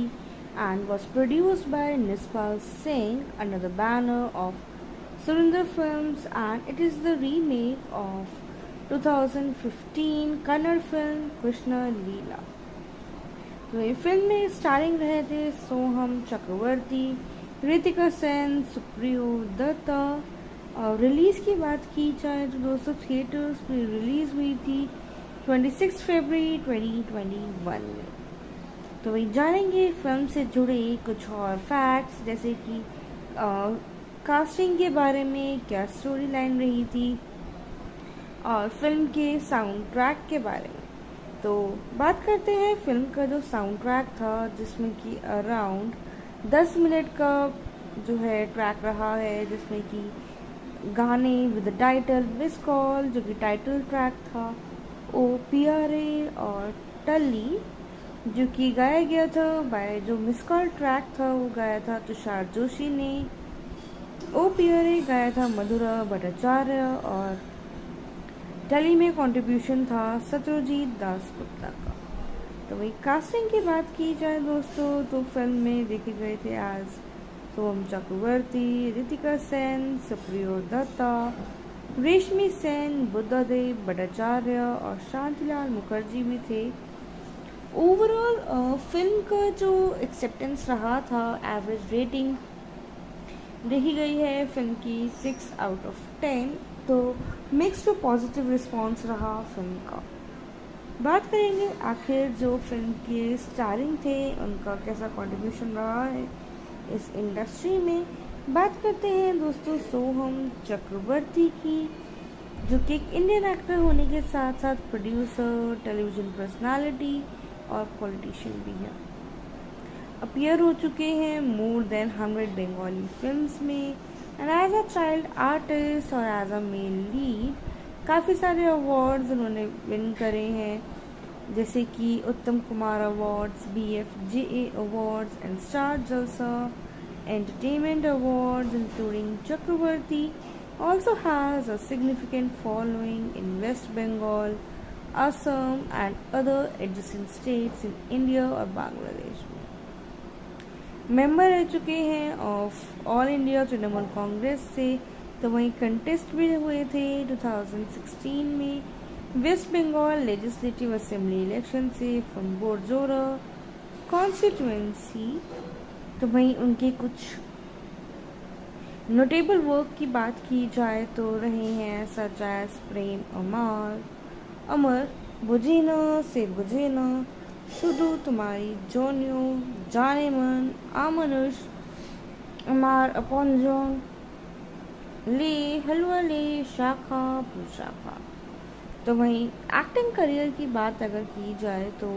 and was produced by Nispal Singh under the banner of Surinder Films, and it is the remake of 2015 Kannada film Krishna Leela. तो ये फिल्म में स्टारिंग रहे थे सोहम चक्रवर्ती, ऋतिका सेन, सुप्रियो दत्ता। और रिलीज़ की बात की जाए तो दोस्तों थिएटर्स में रिलीज़ हुई थी 26 फरवरी 2021 में। तो वही जानेंगे फिल्म से जुड़े कुछ और फैक्ट्स, जैसे कि कास्टिंग के बारे में, क्या स्टोरी लाइन रही थी, और फिल्म के साउंड ट्रैक के बारे में। तो बात करते हैं फिल्म का जो साउंड ट्रैक था, जिसमें कि अराउंड 10 मिनट का जो है ट्रैक रहा है, जिसमें कि गाने with the title miss call जो कि टाइटल ट्रैक था, ओ पियारे और टल्ली जो कि गाया गया था बाय, जो मिस कॉल ट्रैक था वो गाया था तुषार जोशी ने, ओ पियारे गाया था मधुरा भट्टाचार्य, और टली में कंट्रीब्यूशन था सत्यजीत दास गुप्ता का। तो वही कास्टिंग की बात की जाए दोस्तों, तो फिल्म में देखे गए थे आज सोहम चक्रवर्ती, ऋतिका सेन, सुप्रियो दत्ता, रेशमी सेन, बुद्धदेव भट्टाचार्य और शांतिलाल मुखर्जी भी थे। ओवरऑल फिल्म का जो एक्सेप्टेंस रहा था, एवरेज रेटिंग देखी गई है फिल्म की 6 out of 10, तो मिक्स टू पॉजिटिव रिस्पॉन्स रहा फिल्म का। बात करेंगे आखिर जो फिल्म के स्टारिंग थे उनका कैसा कंट्रीब्यूशन रहा है इस इंडस्ट्री में। बात करते हैं दोस्तों सोहम चक्रवर्ती की, जो कि एक इंडियन एक्टर होने के साथ साथ प्रोड्यूसर, टेलीविज़न पर्सनालिटी और पॉलिटिशियन भी हैं। अपीयर हो चुके हैं मोर देन 100 बंगाली फिल्म्स में, and as a child artist और एज अ मेल लीड काफ़ी सारे अवार्ड्स उन्होंने विन करे हैं, जैसे कि Uttam Kumar awards, BFJA awards and star जलसा entertainment awards, including Chakraborty also has a significant following in West Bengal, Assam and other adjacent states in India और बांग्लादेश में। मेंबर रह चुके हैं of all India Trinamool Congress से, तो वहीं कंटेस्ट भी हुए थे 2016 में waste Bengal legislative assembly election से फ्रॉम बोरजोरा कॉन्स्टिट्यूएंसी। तो वहीं उनके कुछ नोटेबल वर्क की बात की जाए तो रहे हैं सच एज प्रेम अमर, बुझे से बुझे न, शुधु तुम्हारी जोनियो, जाने मन, आमनुष, अमार अपॉन्जोन, ले हलवा ले, शाखा पुशाखा। तो वहीं एक्टिंग करियर की बात अगर की जाए तो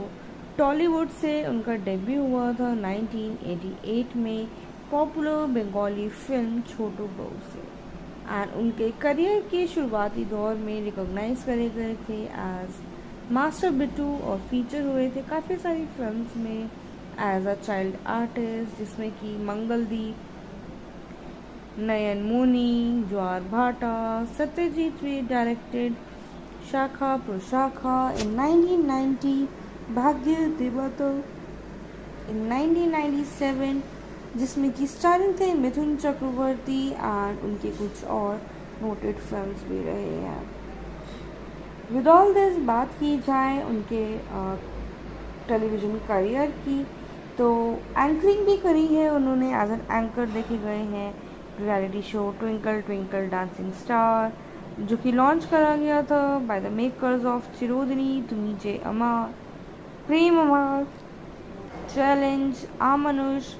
टॉलीवुड से उनका डेब्यू हुआ था 1988 में पॉपुलर बंगाली फिल्म छोटू बहू से, एंड उनके करियर के शुरुआती दौर में रिकॉग्नाइज करे गए थे एज मास्टर बिट्टू और फीचर हुए थे काफ़ी सारी फिल्म्स में एज अ चाइल्ड आर्टिस्ट, जिसमें कि मंगलदीप, नयन मुनी, ज्वार भाटा, सत्यजीत रे डायरेक्टेड शाखा प्रशाखा इन 1990, भाग्य देवता इन 1997, जिसमें कि स्टारिंग थे मिथुन चक्रवर्ती एंड उनके कुछ और नोटेड फिल्म्स भी रहे हैं। विद ऑल दिस बात की जाए उनके टेलीविज़न करियर की, तो एंकरिंग भी करी है उन्होंने, एज एन एंकर देखे गए हैं reality show twinkle twinkle dancing star, जो कि लॉन्च करा गया था by the makers of Chirodini Tumi Je Amar, Prem Amar, challenge, Amanush,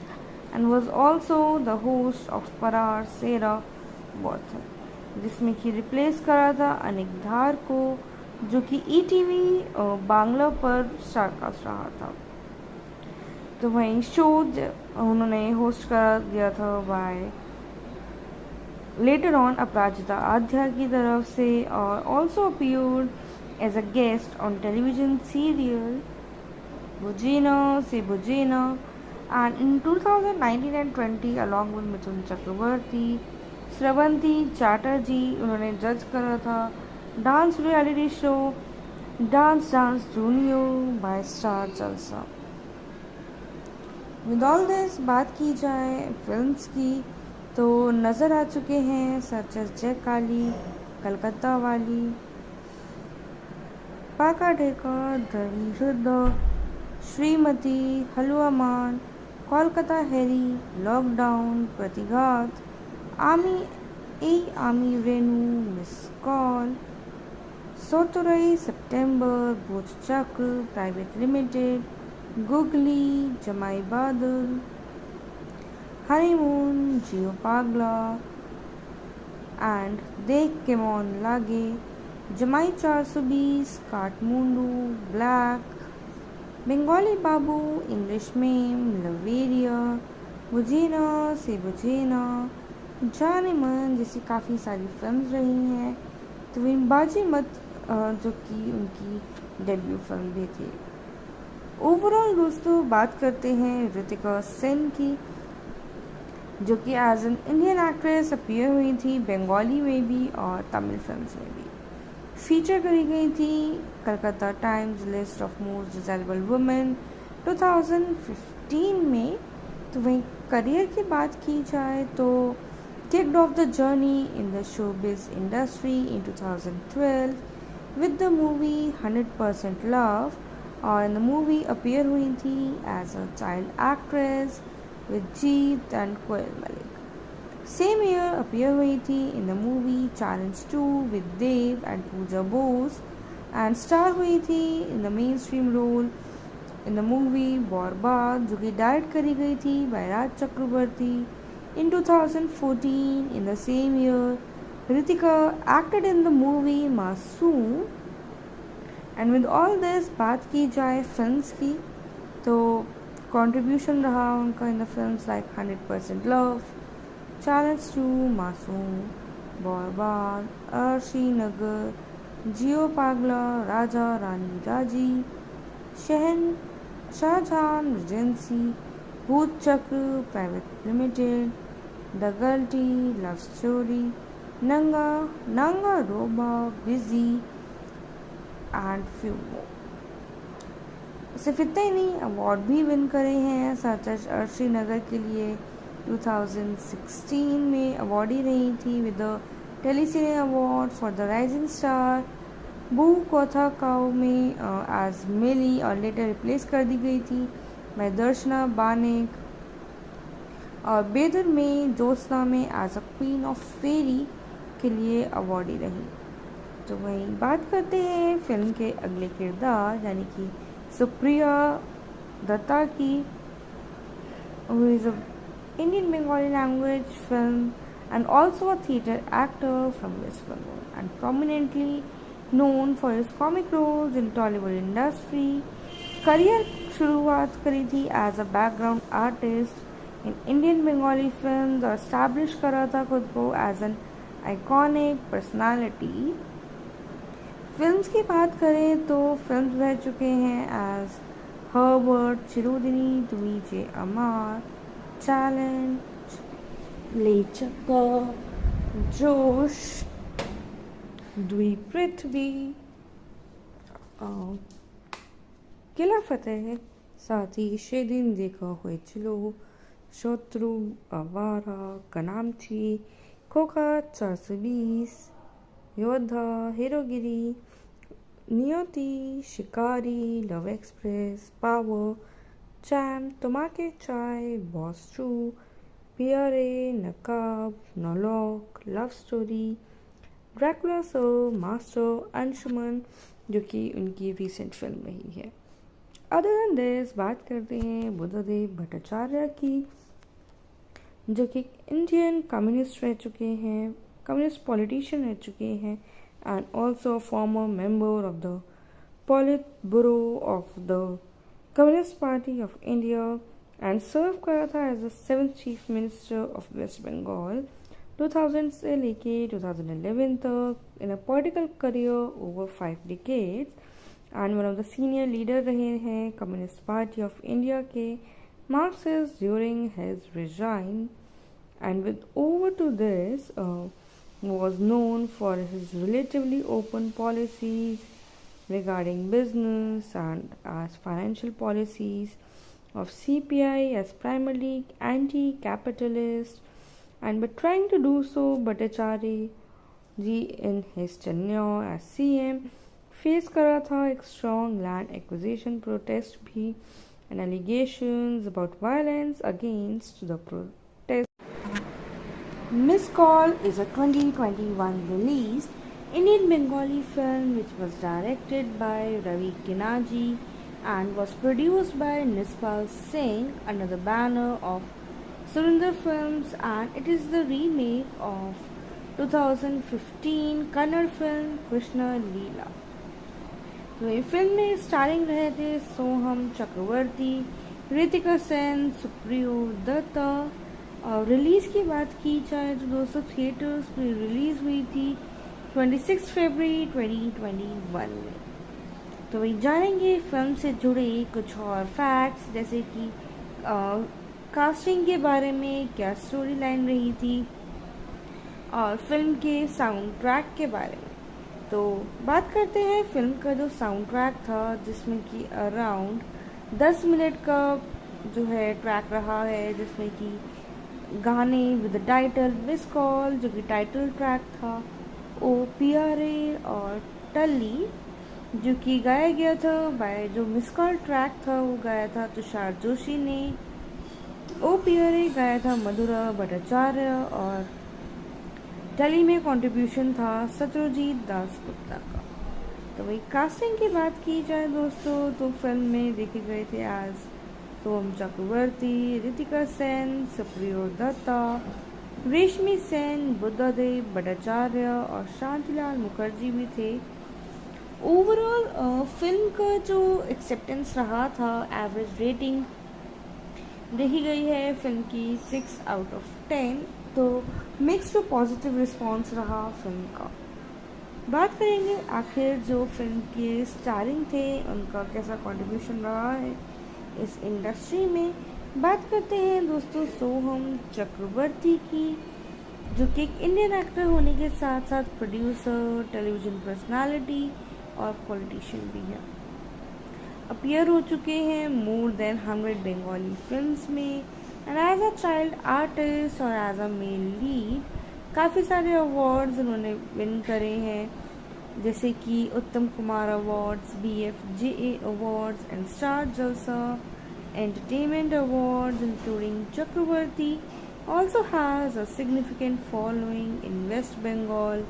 and was also the host of Parar Sera Worth, जिसमें कि रिप्लेस करा था अनिक धार को, जो कि ETV बांग्ला पर स्टारकास्ट रहा था। तो वहीं शो उन्होंने होस्ट करा गया था by later on Aparajita Adhya की तरफ से, और also appeared as a guest on television serial Bojhena Se Bojhena, and in 2019 and 20 along with Mithun Chakraborty, Srabanti Chatterjee उन्होंने जज करा था dance reality show dance dance junior by star Jalsha. With all this बात की जाए फिल्म्स की, तो नज़र आ चुके हैं सच एस जय काली, कलकत्ता वाली, पाका ढेका, धर्मयुद्ध, श्रीमती, हलवा मान, कोलकाता हैरी, लॉकडाउन, प्रतिघात, आमी रेनू, मिस कॉल, सोतुरई, सितंबर, भोज चक्र प्राइवेट लिमिटेड, गुगली, जमाई बादल, हनीमून, जियो पागला एंड देख के मौन लागे, जमाई 420, काठमुंडू, ब्लैक, बंगाली बाबू, इंग्लिश मेम, लवेरिया, बुझेना से बुझेना, जाने मन जैसी काफ़ी सारी फिल्म्स रही हैं। तो वहीं बाजी मत जो कि उनकी डेब्यू फिल्म भी थी। ओवरऑल दोस्तों बात करते हैं ऋतिका सेन की, जो कि as an Indian actress appear हुई थी बंगाली में भी और तमिल फिल्म्स में भी। फीचर करी गई थी Calcutta times list of most desirable women 2015 में। तो वहीं करियर की बात की जाए तो kicked off the journey in the showbiz industry in 2012 with the movie 100% Love, और in the movie appear हुई थी as a child actress with Jeet and Koel Malik। Same year appear हुई थी in the movie Challenge 2 with Dev and Pooja Bose, and star हुई थी in the mainstream role in the movie बॉर्बाद, जो कि डायरेक्ट करी गई थी by Raj Chakraborty. In 2014, in the same year, Ritika acted in the movie Masoom। And with all this बात की जाए फिल्म्स की, तो कंट्रीब्यूशन रहा उनका in the films like 100% love, challenge 2, मासूम, बॉर्बाद, अर्शी नगर, जियो पागला, राजा रानी राजी, Shah Jahan regency, Bhoot Chakra private limited, the guilty, love story, नंगा रोबा, बिजी एंड फ्यू मोर। सिर्फ इतना ही नहीं, अवार्ड भी विन करे हैं सच एज अर्शी नगर के लिए 2016 में अवार्डी रही थी with the Telecine award for the rising star. बू कोथा काओ में एज मिली और लेटर रिप्लेस कर दी गई थी बाय दर्शना बानेक, और बेदर में ज्योत्सना में एज अ क्वीन ऑफ फेरी के लिए अवार्डी रही। तो वहीं बात करते हैं फिल्म के अगले किरदार यानी कि सुप्रिया दत्ता की, who is an Indian Bengali language film and also a theatre actor from West Bengal and prominently known for his comic roles in Tollywood industry। Career शुरुआत करी थी as a background artist in Indian Bengali films और एस्टैब्लिश करा था खुद को as an iconic personality. Films की बात करें तो फिल्म रह चुके हैं एज हर्बर्ट, चिरोदिनी, द्विजे अमार, चैलेंज, लेचका, जोश, द्वीप पृथ्वी, किला फतेह, साथ ही सेदिन देखा হয়েছিল, शत्रु, आवारा, कनामची, खोखा 420, योद्धा, Herogiri, Niyoti, Shikari, love express, power, charm, Tomake Chai, boss two, पियरे, नकाब, नॉलॉक, लव स्टोरी, ड्रैकुला सो, मास्टर, अंशुमन, जो कि उनकी रिसेंट फिल्म रही है। अदर देन दिस बात करते हैं बुद्धदेव भट्टाचार्य की, जो कि इंडियन कम्युनिस्ट रह चुके हैं, कम्युनिस्ट पॉलिटिशियन रह चुके हैं and also former member of the पॉलिट bureau of the communist party of India and serve करा था as the 7th chief minister of West Bengal 2000 से लेके 2011 तक in a political career over 5 decades and one of the senior leader रहे हैं कम्युनिस्ट पार्टी ऑफ इंडिया के Marxist during his regime, and with over to this was known for his relatively open policies regarding business and as financial policies of CPI as primarily anti-capitalist, and by trying to do so, Bhattacharya ji in his tenure as CM face करा था एक strong land acquisition protest भी and allegations about violence against the protest. Miss Call is a 2021 released Indian Bengali film which was directed by Ravi Kinaji and was produced by Nispal Singh under the banner of Surinder Films, and it is the remake of 2015 Kannada film Krishna Leela. तो ये फिल्म में स्टारिंग रहे थे सोहम चक्रवर्ती, ऋतिका सेन, सुप्रियो दत्ता। और रिलीज़ की बात की जाए तो दोस्तों थिएटर्स में रिलीज़ हुई थी 26 फरवरी 2021 में। तो वही जानेंगे फिल्म से जुड़े कुछ और फैक्ट्स, जैसे कि कास्टिंग के बारे में, क्या स्टोरी लाइन रही थी, और फिल्म के साउंड ट्रैक के बारे में। तो बात करते हैं फिल्म का जो साउंड ट्रैक था, जिसमें कि अराउंड 10 मिनट का जो है ट्रैक रहा है, जिसमें कि गाने विद टाइटल मिस कॉल जो कि टाइटल ट्रैक था, ओ पियारे और टल्ली जो कि गाया गया था बाय, जो मिस कॉल ट्रैक था वो गाया था तुषार जोशी ने, ओ पियारे गाया था मधुरा भट्टाचार्य, और टली में कंट्रीब्यूशन था सत्यजीत दास गुप्ता का। तो वही कास्टिंग की बात की जाए दोस्तों तो फिल्म में देखे गए थे आज सोहम चक्रवर्ती, ऋतिका सेन, सुप्रियो दत्ता, रेशमी सेन, बुद्धदेव भट्टाचार्य और शांतिलाल मुखर्जी भी थे। ओवरऑल फिल्म का जो एक्सेप्टेंस रहा था, एवरेज रेटिंग देखी गई है फिल्म की 6 out of 10, तो मिक्स टू पॉजिटिव रिस्पॉन्स रहा फिल्म का। बात करेंगे आखिर जो फिल्म के स्टारिंग थे उनका कैसा कंट्रीब्यूशन रहा है इस इंडस्ट्री में। बात करते हैं दोस्तों सोहम चक्रवर्ती की, जो कि एक इंडियन एक्टर होने के साथ साथ प्रोड्यूसर, टेलीविज़न पर्सनालिटी और पॉलिटिशियन भी है। अपीयर हो चुके हैं मोर देन 100 बंगाली फिल्म्स में, and as a child artist और एज अ मेल लीड काफ़ी सारे अवार्ड्स उन्होंने विन करे हैं, जैसे कि Uttam Kumar awards, BFJA awards and star जलसा entertainment awards, including Chakraborty also has a significant following in West Bengal,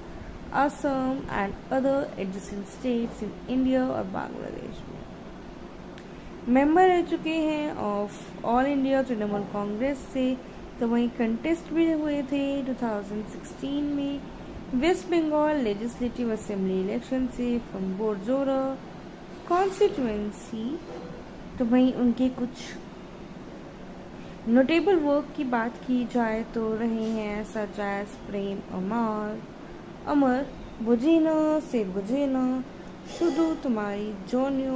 Assam and other adjacent states in India और बांग्लादेश में। मेंबर रह चुके हैं of all India Trinamool Congress से, तो वहीं कंटेस्ट भी हुए थे 2016 में waste Bengal legislative assembly election से फ्रॉम बोरजोरा कॉन्स्टिट्यूएंसी। तो वहीं उनके कुछ नोटेबल वर्क की बात की जाए तो रहे हैं सच एज प्रेम अमर, बुझे ना से बुझे ना, শুধু তোমারই জন্য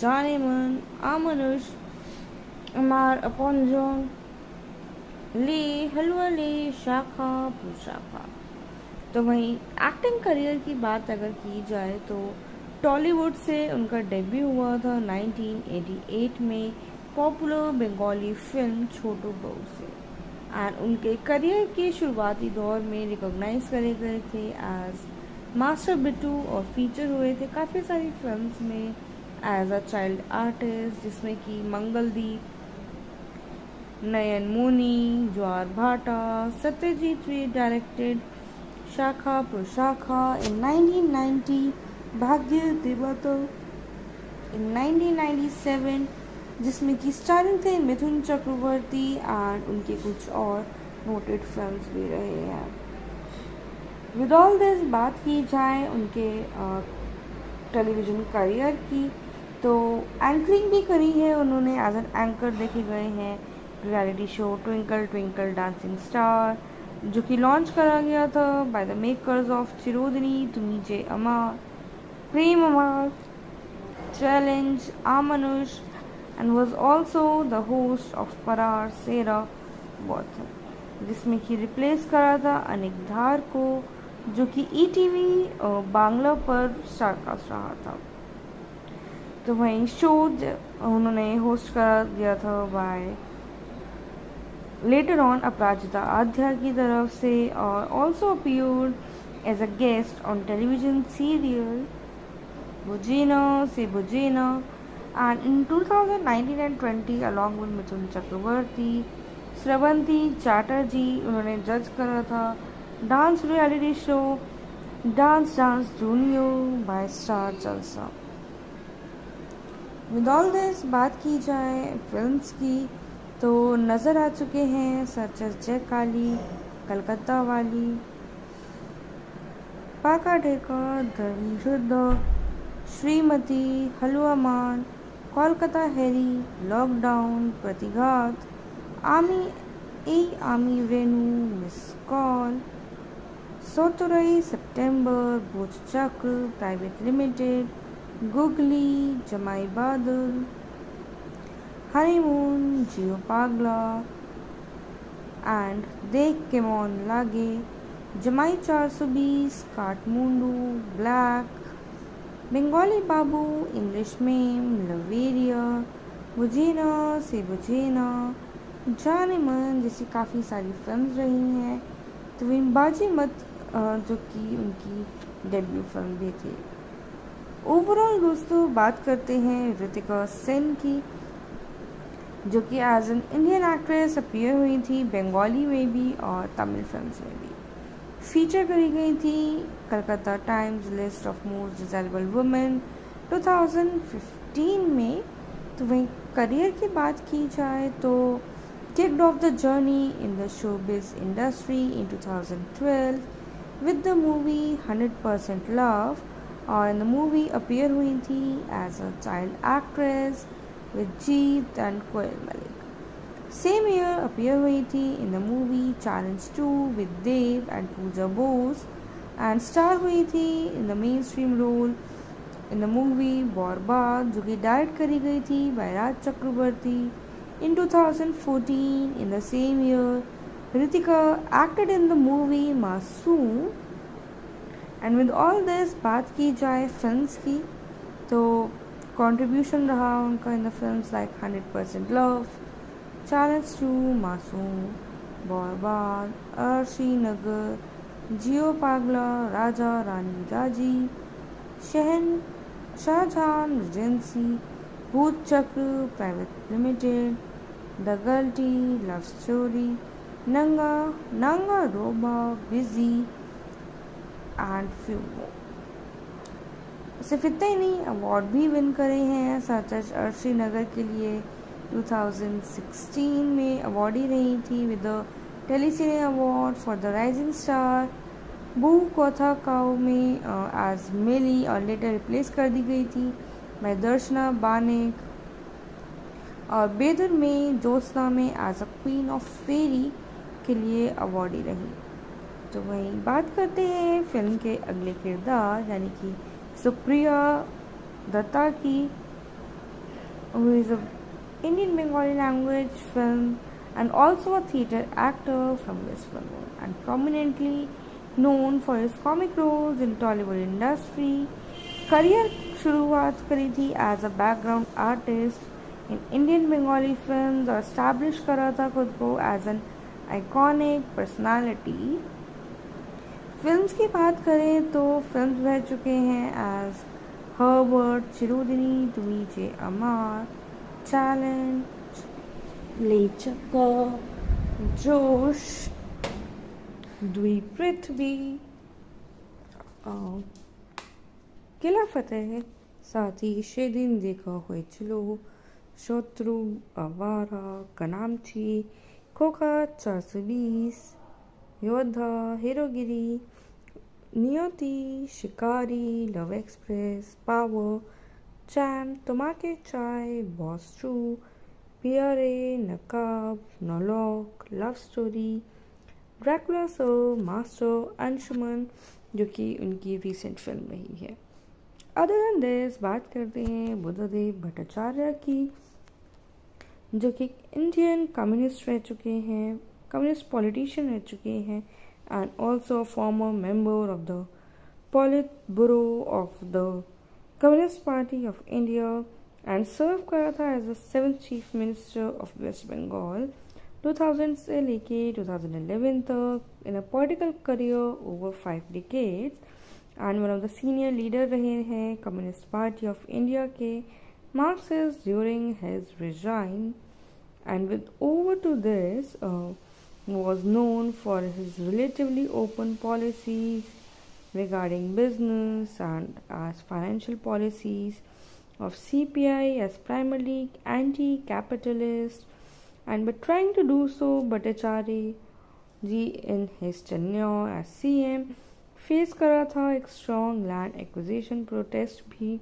জানে মন আমানুষ আমার আপনজন ले हलवा ले शाखा प्रशाखा। तो वहीं एक्टिंग करियर की बात अगर की जाए तो टॉलीवुड से उनका डेब्यू हुआ था 1988 में पॉपुलर बंगाली फिल्म छोटू बहू से। एंड उनके करियर के शुरुआती दौर में रिकॉग्नाइज करे गए थे एज मास्टर बिट्टू और फीचर हुए थे काफ़ी सारी फिल्म्स में एज अ चाइल्ड आर्टिस्ट, जिसमें कि मंगलदीप, नयन मोनी, ज्वार भाटा, सत्यजीत रे डायरेक्टेड शाखा प्रशाखा इन 1990, भाग्य देवतल इन 1997, जिसमें कि स्टारिंग थे मिथुन चक्रवर्ती एंड उनके कुछ और नोटेड फिल्म्स भी रहे हैं। विद ऑल दिस बात की जाए उनके टेलीविज़न करियर की, तो एंकरिंग भी करी है उन्होंने, एज एन एंकर देखे गए हैं reality show twinkle twinkle dancing star, जो कि लॉन्च करा गया था by the makers of Chirodini Tumi Je Amar, Prem Amar, challenge Amanush, and was also the host of Parar Sera Bothon, जिसमें कि रिप्लेस करा था अनिक धार को, जो कि ईटीवी बांग्ला पर स्टारकास्ट रहा था। तो वहीं शो उन्होंने होस्ट करा गया था by later on Aparajita Adhya की तरफ से, और also appeared as a guest on television serial Bojhena Se Bojhena, and in 2019 and 20 along with Mithun Chakraborty, Srabanti Chatterjee उन्होंने जज करा था dance reality show dance dance junior by star Jalsha. With all this बात की जाए फिल्म्स की, तो नज़र आ चुके हैं सच जय काली, कलकत्ता वाली, पाका ढेका, धर्मयुद्ध, श्रीमती, हलवा मान, कोलकाता हैरी, लॉकडाउन, प्रतिघात, आमी रेनू, मिस कॉल, सोतुरई, सितंबर, भोज चक्र प्राइवेट लिमिटेड, गुगली, जमाई बादल, हनीमून, जियो पागला, एंड देख के मौन लागे, जमाई 420, काठमुंडू, ब्लैक, बंगाली बाबू, इंग्लिश मेम, लवेरिया, बुझेना से बुझेना, जाने मन जैसी काफ़ी सारी फिल्म्स रही हैं। तो इन बाजी मत जो कि उनकी डेब्यू फिल्म भी थी। ओवरऑल दोस्तों बात करते हैं ऋतिका सेन की, जो कि as an Indian actress appear हुई थी बंगाली में भी और तमिल फिल्म्स में भी। फीचर करी गई थी Calcutta times list of most desirable women 2015 में। तो वहीं करियर की बात की जाए तो kicked off the journey in the showbiz industry in 2012 with the movie 100% Love, और in the movie appear हुई थी as a child actress with Jeet and Koel Malik. Same year appear हुई थी in the movie Challenge 2 with Dev and Pooja Bose, and star हुई थी in the mainstream role in the movie बॉर्बाद, जो कि डायरेक्ट करी गई थी by Raj Chakraborty. In 2014, in the same year, Ritika acted in the movie Masoom, and with all this बात की जाए फिल्म्स की, तो कंट्रीब्यूशन रहा उनका in the films like 100% love, challenge 2, मासूम, बॉर्बाद, अर्शी नगर, जियो पागला, राजा रानी राजी, Shah Jahan regency, Bhoot Chakra private limited, the guilty, love story, नंगा रोबा, बिजी एंड फ्यू मोर। सिर्फ इतना ही नहीं, अवार्ड भी विन करे हैं, सच एज अर्शी नगर के लिए 2016 में अवार्डी रही थी with the Telecine award for the rising star. बू कोथा काओ में एज मिली और लेटर रिप्लेस कर दी गई थी बाय दर्शना बानेक, और बेदर में ज्योत्सना में एज अ क्वीन ऑफ फेरी के लिए अवार्डी रही। तो वहीं बात करते हैं फिल्म के अगले किरदार यानी कि Supriya Dattaki, who is a Indian Bengali language film and also a theatre actor from West Bengal and prominently known for his comic roles in Tollywood industry. Career शुरुआत करी थी as a background artist in Indian Bengali film और एस्टैब्लिश करा था खुद को as an iconic personality. Films की बात करें तो फिल्म्स रह चुके हैं एज हर्बर्ट, चिरुदिनी, तुमीचे अमार, चैलेंज, ले चक्का, जोश, द्वीप पृथ्वी, किला फतेह, साथ ही सेदिन देखा হয়েছিল, शत्रु, आवारा, कनामची, खोखा 420, योद्धा, Herogiri, Niyoti, Shikari, love express, power, charm, Tomake Chai, boss two, पियरे, नकाब, नौलॉक, लव स्टोरी, ड्रैकुला सो, मास्टर, अंशुमन, जो कि उनकी रिसेंट फिल्म रही है. अदर देन दिस बात करते हैं बुद्धदेव भट्टाचार्य की, जो कि इंडियन कम्युनिस्ट रह चुके हैं, कम्युनिस्ट पॉलिटिशियन रह चुके हैं and also former member of the पॉलिट bureau of the communist party of India and serve करा था as the 7th chief minister of West Bengal 2000 से लेके 2011 तक in a political career over 5 decades and one of the senior leader रहे हैं कम्युनिस्ट पार्टी ऑफ इंडिया के Marxist during his resign and with over to this was known for his relatively open policies regarding business and as financial policies of CPI as primarily anti-capitalist and but trying to do so Bhattacharya ji in his tenure as CM face करा था एक स्ट्रॉन्ग लैंड एक्विजिशन प्रोटेस्ट भी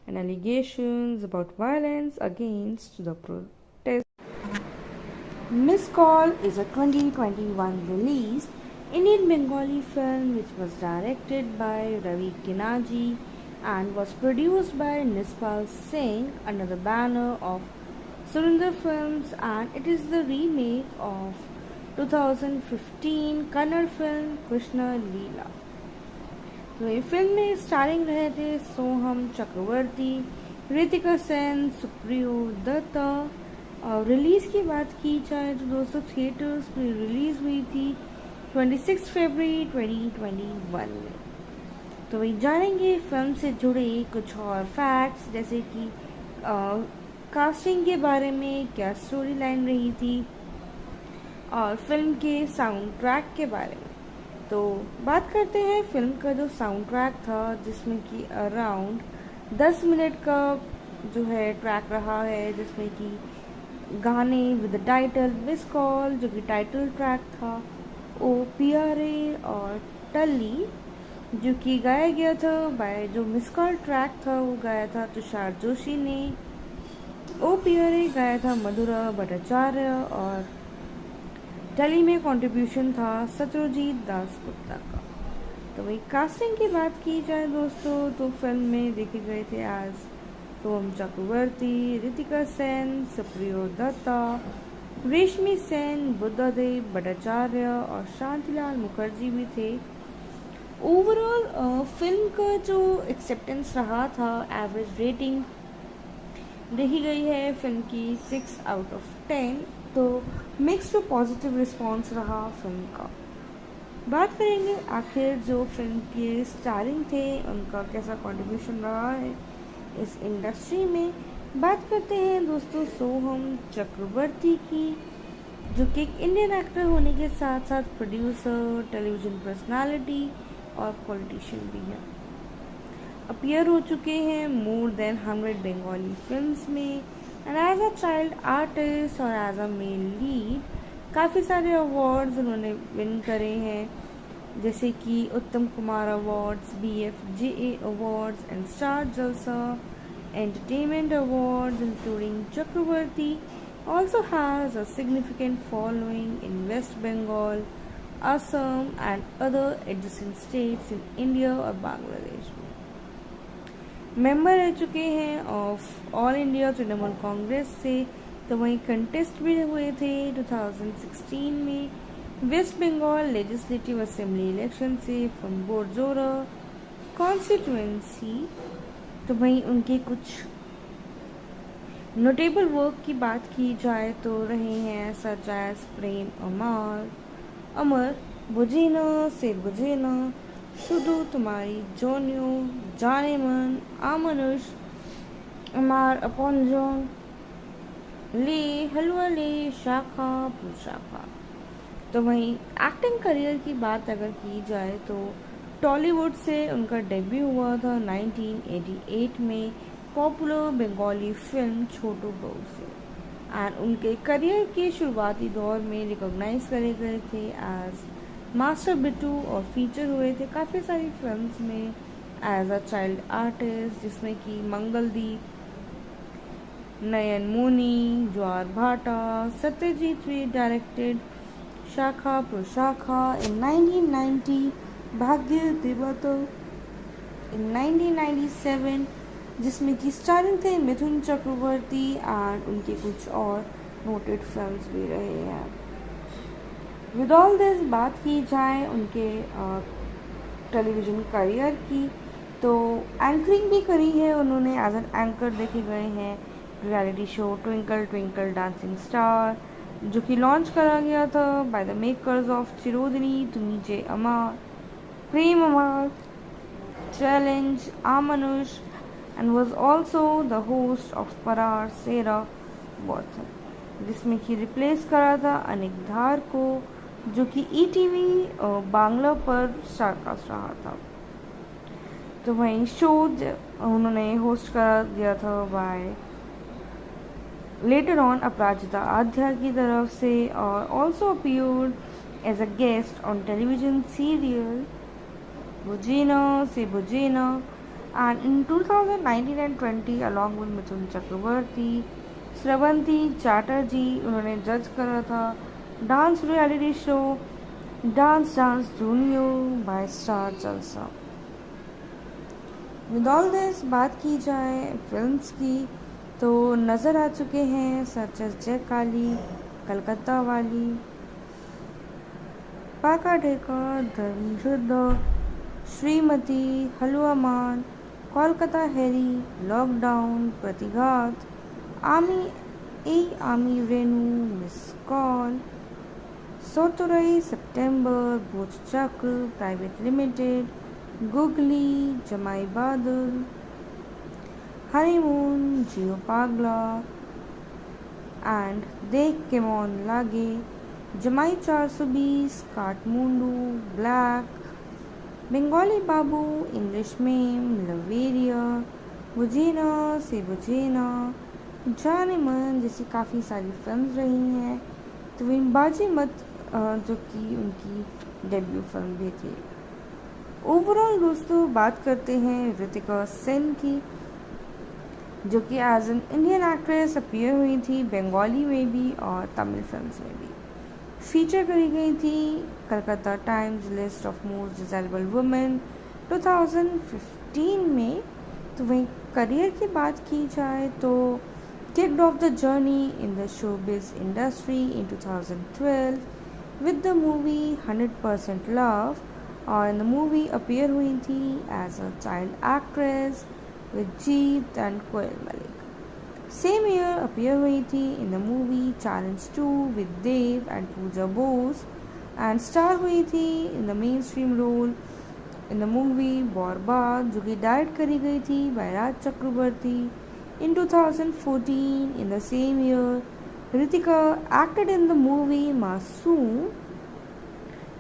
and allegations about violence against the protest. Miss call is a 2021 release Indian Bengali film which was directed by Ravi Kinaji and was produced by Nispal Singh under the banner of Surinder Films, and it is the remake of 2015 Kannada film Krishna Leela. तो ये फिल्म में स्टारिंग रहे थे सोहम चक्रवर्ती, ऋतिका सेन, सुप्रियो दत्ता. और रिलीज़ की बात की जाए तो दोस्तों थिएटर्स में रिलीज़ हुई थी 26 फरवरी 2021 में. तो वही जानेंगे फिल्म से जुड़े कुछ और फैक्ट्स, जैसे कि कास्टिंग के बारे में, क्या स्टोरी लाइन रही थी, और फिल्म के साउंड ट्रैक के बारे में. तो बात करते हैं फिल्म का जो साउंड ट्रैक था, जिसमें कि अराउंड 10 मिनट का जो है ट्रैक रहा है, जिसमें कि गाने विद टाइटल मिस कॉल जो कि टाइटल ट्रैक था, ओ पियारे और टल्ली जो कि गाया गया था बाय, जो मिस कॉल ट्रैक था वो गाया था तुषार जोशी ने, ओ पियारे गाया था मधुरा भट्टाचार्य और टली में कंट्रीब्यूशन था सत्यजीत दास गुप्ता का. तो वही कास्टिंग की बात की जाए दोस्तों तो फिल्म में देखे गए थे आज सोहम चक्रवर्ती, ऋतिका सेन, सुप्रियो दत्ता, रेशमी सेन, बुद्धदेव भट्टाचार्य और शांतिलाल मुखर्जी भी थे. ओवरऑल फिल्म का जो एक्सेप्टेंस रहा था, एवरेज रेटिंग देखी गई है फिल्म की 6 out of 10. तो मिक्स टू पॉजिटिव रिस्पॉन्स रहा फिल्म का. बात करेंगे आखिर जो फिल्म के स्टारिंग थे उनका कैसा कंट्रीब्यूशन रहा है इस इंडस्ट्री में. बात करते हैं दोस्तों सोहम चक्रवर्ती की, जो कि एक इंडियन एक्टर होने के साथ साथ प्रोड्यूसर, टेलीविज़न पर्सनालिटी और पॉलिटिशियन भी है. अपीयर हो चुके हैं मोर देन 100 बंगाली फिल्म्स में and as a child artist और एज अ मेल लीड काफ़ी सारे अवार्ड्स उन्होंने विन करे हैं, जैसे कि Uttam Kumar awards, BFJA awards and star जलसा entertainment awards, including Chakraborty also has a significant following in West Bengal, Assam and other adjacent states in India और बांग्लादेश में. मेंबर रह चुके हैं of all India Trinamool Congress से। तो वहीं कंटेस्ट भी हुए थे 2016 में waste Bengal legislative assembly election से फ्रॉम बोरजोरा कॉन्स्टिट्यूएंसी। तो वहीं उनके कुछ नोटेबल वर्क की बात की जाए तो रहे हैं सच एज प्रेम अमर, अमर बुझे न सिर बुझे न, শুধু তোমারি জন্যে জানে মন আমনুষ আমার আপনজন, ले हलवा ले शाखा पुशाखा। तो वहीं एक्टिंग करियर की बात अगर की जाए तो टॉलीवुड से उनका डेब्यू हुआ था 1988 में पॉपुलर बंगाली फिल्म छोटू बहू से। एंड उनके करियर के शुरुआती दौर में रिकॉग्नाइज करे गए थे एज मास्टर बिट्टू और फीचर हुए थे काफ़ी सारी फिल्म्स में एज अ चाइल्ड आर्टिस्ट, जिसमें कि मंगलदीप, नयन मोनी, ज्वार भाटा, सत्यजीत रे डायरेक्टेड शाखा प्रशाखा इन 1990, भाग्य देवतो इन 1997, जिसमें कि स्टारिंग थे मिथुन चक्रवर्ती एंड उनके कुछ और नोटेड फिल्म्स भी रहे हैं। विद ऑल दिस बात की जाए उनके टेलीविज़न करियर की तो एंकरिंग भी करी है उन्होंने, एज एन एंकर देखे गए हैं reality show twinkle twinkle dancing star, जो कि लॉन्च करा गया था by the makers of Chirodini Tumi Je Amar, Prem Amar, challenge Amanush, and was also the host of Parar Sera Bothon, जिसमें कि रिप्लेस करा था अनिक धार को, जो कि ईटीवी बांग्ला पर स्टारकास्ट रहा था। तो वहीं शो उन्होंने होस्ट करा दिया था by later on Aparajita Adhya की तरफ से, और also appeared as a guest on television serial बुझेना Se Bojhena, and in 2019 and 20 along with Mithun Chakraborty, Srabanti Chatterjee उन्होंने जज करा था dance reality show dance dance junior by star Jalsha. With all this बात की जाए फिल्म्स की तो नज़र आ चुके हैं सच एज जय काली, कलकत्ता वाली, पाका ढेका, धर्मयुद्ध, श्रीमती, हलवा मान, कोलकाता हैरी, लॉकडाउन, प्रतिघात, आमी रेनू, मिस कॉल, सोतुरई, सितंबर, भोज चक्र प्राइवेट लिमिटेड, गुगली, जमाई बादल, हनीमून, जियो पागला एंड देख के मौन लागे, जमाई 420, काठमुंडू, ब्लैक, बंगाली बाबू, इंग्लिश मेम, लवेरिया, बुझेना से बुझेना, जाने मन जैसी काफ़ी सारी फिल्म्स रही हैं। तो वहीं बाजी मत जो कि उनकी डेब्यू फिल्म भी थी। ओवरऑल दोस्तों बात करते हैं ऋतिका सेन की, जो कि as an Indian actress appear हुई थी बंगाली में भी और तमिल फिल्म्स में भी। फीचर करी गई थी Calcutta times list of most desirable women 2015 में। तो वहीं करियर की बात की जाए तो kicked off the journey in the showbiz industry in 2012 with the movie 100% Love, और in the movie appear हुई थी as a child actress with Jeet and Koel Malik. Same year appear हुई थी in the movie Challenge 2 with Dev and Pooja Bose, and star हुई थी in the mainstream role in the movie बॉर्बाद, जो कि डायरेक्ट करी गई थी by Raj Chakraborty. In 2014, in the same year, Ritika acted in the movie Masoom।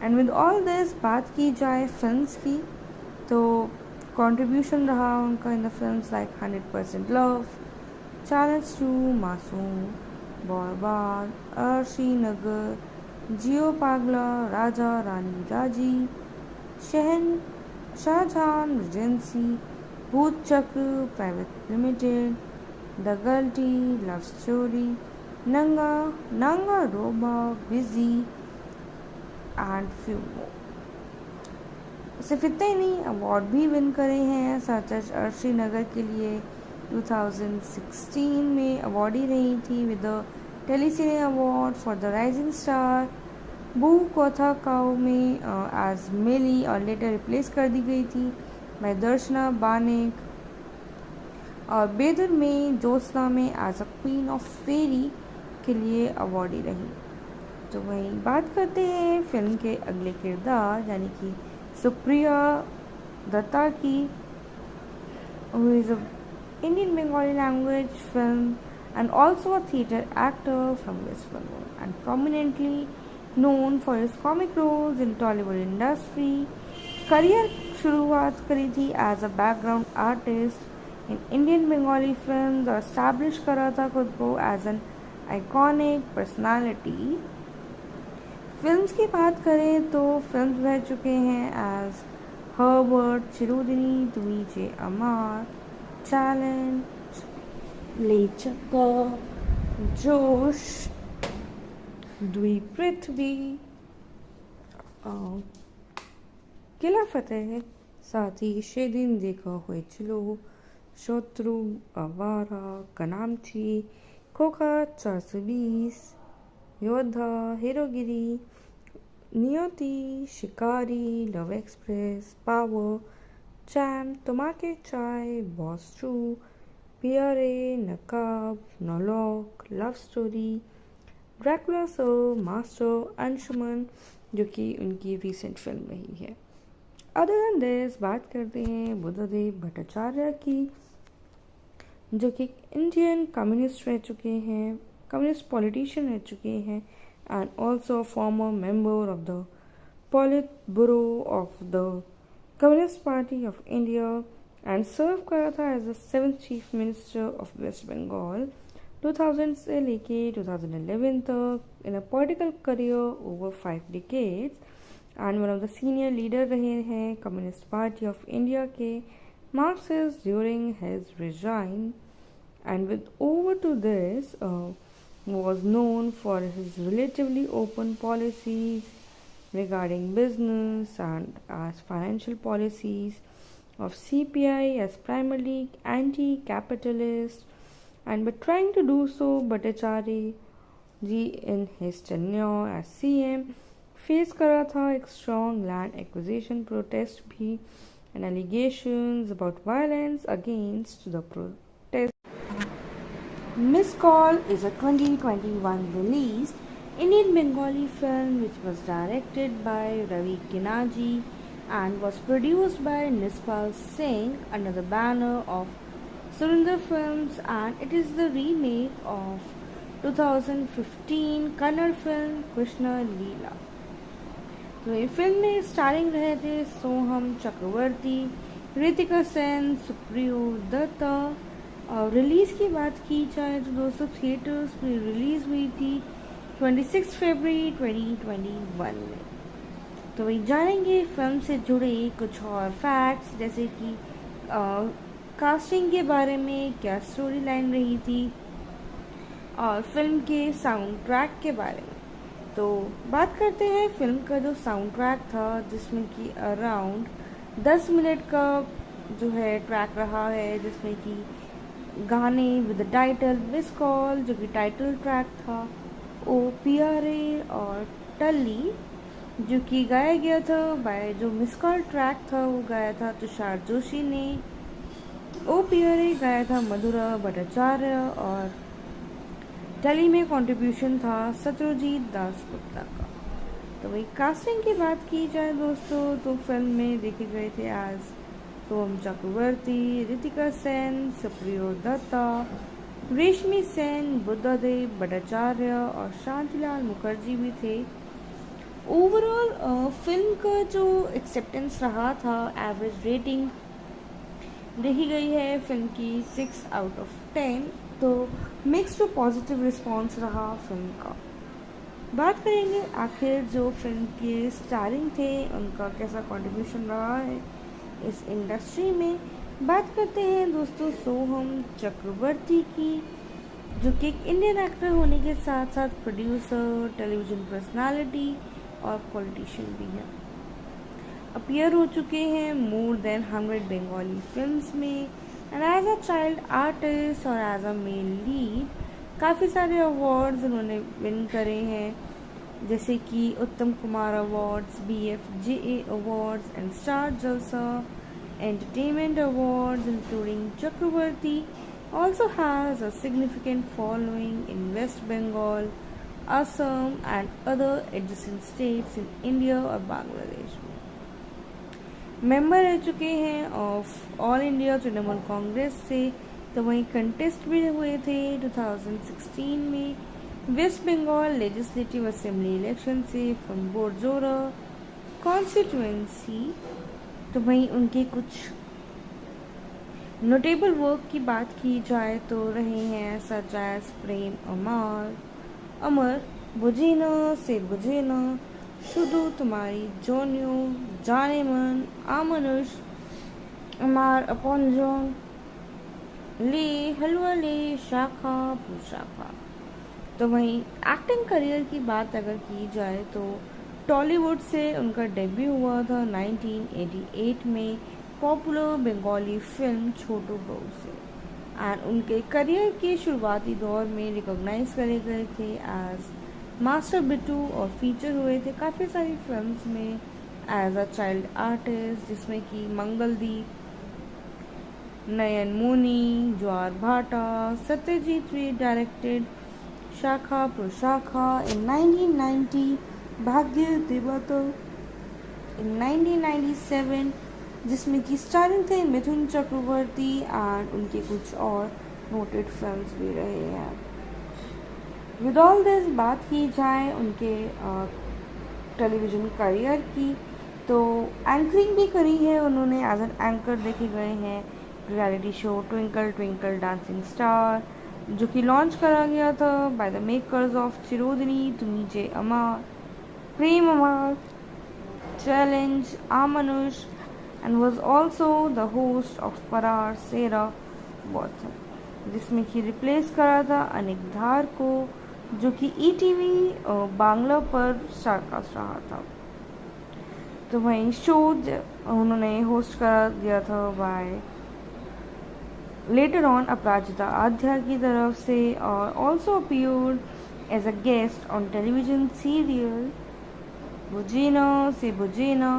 And with all this बात की जाए फिल्म्स की तो कंट्रीब्यूशन रहा उनका in the films like 100% love, challenge 2, मासूम, बॉर्बाद, अर्शी नगर, जियो पागला, राजा रानी राजी, Shah Jahan regency, Bhoot Chakra private limited, the guilty, love story, नंगा रोबा, बिजी एंड फ्यू मोर। सिर्फ इतना ही नहीं, अवार्ड भी विन करे हैं, सच एज अर्शी नगर के लिए 2016 में अवार्डी रही थी with the Telecine award for the rising star. बू कोथा काओ में एज मिली और लेटर रिप्लेस कर दी गई थी बाय दर्शना बानेक, और बेदर में ज्योत्सना में एज अ क्वीन ऑफ फेरी के लिए अवार्डी रही। तो वहीं बात करते हैं फिल्म के अगले किरदार यानी कि सुप्रिया दत्ता की, who is a Indian Bengali language film and also a theatre actor from West Bengal and prominently known for his comic roles in Tollywood industry. Career शुरुआत करी थी as a background artist in Indian Bengali film और एस्टैब्लिश करा था खुद को as an iconic personality. Films की बात करें तो फिल्म्स रह चुके हैं एज हर्बर्ट, चिरुदिनी, द्विजे अमार, चैलेंज, लेचका, जोश, द्विपृथ्वी, किला फतेह, साथ ही शेदिन देखा हुए चिलो, शत्रु, आवारा, कनामची, खोखा 420, योद्धा, Herogiri, Niyoti, Shikari, love express, power, champ, Tomake Chai, boss 2, Pierre, Naqaab, नॉलॉक, love story, Dracula sir, master, Anshuman जो कि उनकी रीसेंट फिल्म रही है। अदर देन दिस बात करते हैं बुद्धदेव भट्टाचार्य की, जो कि इंडियन कम्युनिस्ट रह चुके हैं, कम्युनिस्ट पॉलिटिशियन रह चुके हैं and also former member of the polit bureau of the communist party of India and serve करा था as the 7th chief minister of West Bengal 2000 से लेके 2011 तक in a political career over 5 decades and one of the senior leader रहे हैं कम्युनिस्ट पार्टी ऑफ इंडिया के Marxist during his resign and with over to this was known for his relatively open policies regarding business and as financial policies of CPI as primarily anti-capitalist and but trying to do so Bhattacharya ji in his tenure as CM face करा था एक strong land acquisition protest भी and allegations about violence against the protest. Miss Call is a 2021 release Indian Bengali film which was directed by Ravi Kinaji and was produced by Nispal Singh under the banner of Surinder Films, and it is the remake of 2015 Kannada film Krishna Leela. तो ये फिल्म में स्टारिंग रहे थे सोहम चक्रवर्ती, ऋतिका सेन, सुप्रियो दत्ता। और रिलीज़ की बात की जाए तो दोस्तों थिएटर्स में रिलीज़ हुई थी 26 फरवरी 2021 में। तो वही जानेंगे फिल्म से जुड़े कुछ और फैक्ट्स जैसे कि कास्टिंग के बारे में, क्या स्टोरी लाइन रही थी और फिल्म के साउंड ट्रैक के बारे में। तो बात करते हैं फिल्म का जो साउंड ट्रैक था जिसमें कि अराउंड 10 मिनट का जो है ट्रैक रहा है, जिसमें कि गाने विद टाइटल मिस कॉल जो कि टाइटल ट्रैक था, ओ पियारे और टल्ली जो कि गाया गया था बाय, जो मिस कॉल ट्रैक था वो गाया था तुषार जोशी ने, ओ पियारे गाया था मधुरा भट्टाचार्य और टल्ली में कंट्रीब्यूशन था सत्यजीत दास गुप्ता का। तो वही कास्टिंग की बात की जाए दोस्तों तो फिल्म में देखे गए थे आज सोहम चक्रवर्ती, ऋतिका सेन, सुप्रियो दत्ता, रेशमी सेन, बुद्धदेव भट्टाचार्य और शांतिलाल मुखर्जी भी थे। ओवरऑल फिल्म का जो एक्सेप्टेंस रहा था, एवरेज रेटिंग देखी गई है फिल्म की 6 out of 10, तो मिक्स टू पॉजिटिव रिस्पॉन्स रहा फिल्म का। बात करेंगे आखिर जो फिल्म के स्टारिंग थे उनका कैसा कंट्रीब्यूशन रहा है इस इंडस्ट्री में। बात करते हैं दोस्तों सोहम चक्रवर्ती की, जो कि एक इंडियन एक्टर होने के साथ साथ प्रोड्यूसर, टेलीविज़न पर्सनालिटी और पॉलिटिशियन भी है। अपीयर हो चुके हैं मोर देन 100 बंगाली फिल्म्स में। And as a child artist और एज अ मेल लीड काफ़ी सारे अवार्ड्स उन्होंने विन करे हैं, जैसे कि Uttam Kumar awards, BFJA awards and star जलसा entertainment awards, including Chakravarti also has a significant following in West Bengal, Assam and other adjacent states in India और बांग्लादेश में। मेंबर रह चुके हैं of all India Trinamool Congress से, तो वहीं कंटेस्ट भी हुए थे 2016 में waste Bengal legislative assembly election से फ्रॉम बोरजोरा कॉन्स्टिट्यूएंसी। तो वहीं उनके कुछ नोटेबल वर्क की बात की जाए तो रहे हैं सच एज प्रेम अमर, अमर बुझे न से बुझे न, शुधु तुम्हारी जोनियो, जाने मन, आमनुष, अमार अपॉन्जन, ले हलवा ले, शाखा पुशाखा। तो वहीं एक्टिंग करियर की बात अगर की जाए तो टॉलीवुड से उनका डेब्यू हुआ था 1988 में पॉपुलर बंगाली फिल्म छोटू बहू से। एंड उनके करियर के शुरुआती दौर में रिकॉग्नाइज करे गए थे एज मास्टर बिट्टू और फीचर हुए थे काफ़ी सारी फिल्म्स में एज अ चाइल्ड आर्टिस्ट, जिसमें कि मंगलदीप, नयन मोनी, ज्वार भाटा, सत्यजीत रे डायरेक्टेड शाखा प्रशाखा इन 1990, भाग्य देवता इन 1997, जिसमें कि स्टारिंग थे मिथुन चक्रवर्ती एंड उनके कुछ और नोटेड फिल्म्स भी रहे हैं। विद ऑल दिस बात की जाए उनके टेलीविज़न करियर की, तो एंकरिंग भी करी है उन्होंने, एज एन एंकर देखे गए हैं reality show twinkle twinkle dancing star, जो कि लॉन्च करा गया था by the makers of Chirodini Tumi Je Amar, Prem Amar, challenge, Amanush, and was also the host of Parar Sera Botham, जिसमें कि रिप्लेस करा था अनिक धार को, जो कि ETV बांग्ला पर स्टारकास्ट रहा था। तो वहीं शो उन्होंने होस्ट करा दिया था by later on Aparajita Adhya की तरफ से, और also appeared as a guest on television serial बुझेना Se बुझेना।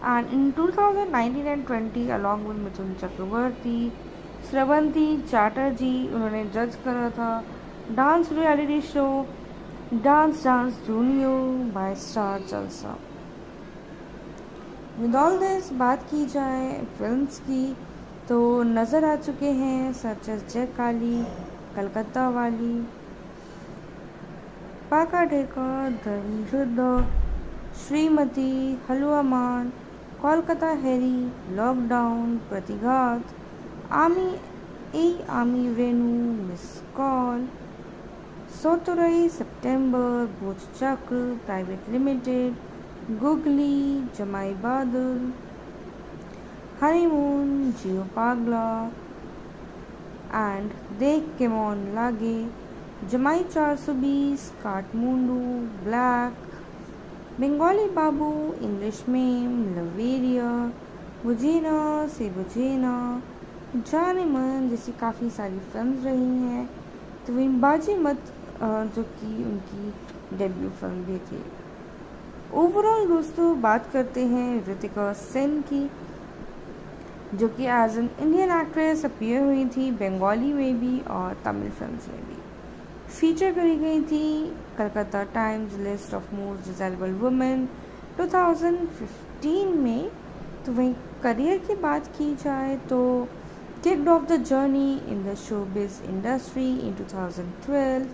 And in 2019 and 20 along with Mithun Chakraborty, Srabanti Chatterjee उन्होंने जज करा था dance reality show dance dance junior by star Jalsha. With all this बात की जाए फिल्म्स की, तो नज़र आ चुके हैं सच एज जय काली, कलकत्ता वाली, पाका ढेका, धर्मयुद्ध, श्रीमती, हलवा मान, कोलकाता हैरी, लॉकडाउन, प्रतिघात, आमी रेनू, मिस कॉल, सोतुरई, सितंबर, भोज चक्र, प्राइवेट लिमिटेड, गुगली, जमाई बादल, हनीमून, जियो पागला एंड देख के मौन लागे, जमाई 420, काठमुंडू, ब्लैक, बंगाली बाबू, इंग्लिश मेम, लवेरिया, बुझेना से बुझेना, जाने मन जैसी काफ़ी सारी फिल्म्स रही हैं। तो वहीं बाजी मत जो कि उनकी डेब्यू फिल्म भी थी। ओवरऑल दोस्तों बात करते हैं ऋतिका सेन की, जो कि as an Indian actress appear हुई थी बंगाली में भी और तमिल फिल्म्स में भी। फीचर करी गई थी Calcutta times list of most desirable women 2015 में। तो वहीं करियर की बात की जाए तो kicked off the journey in the showbiz industry in 2012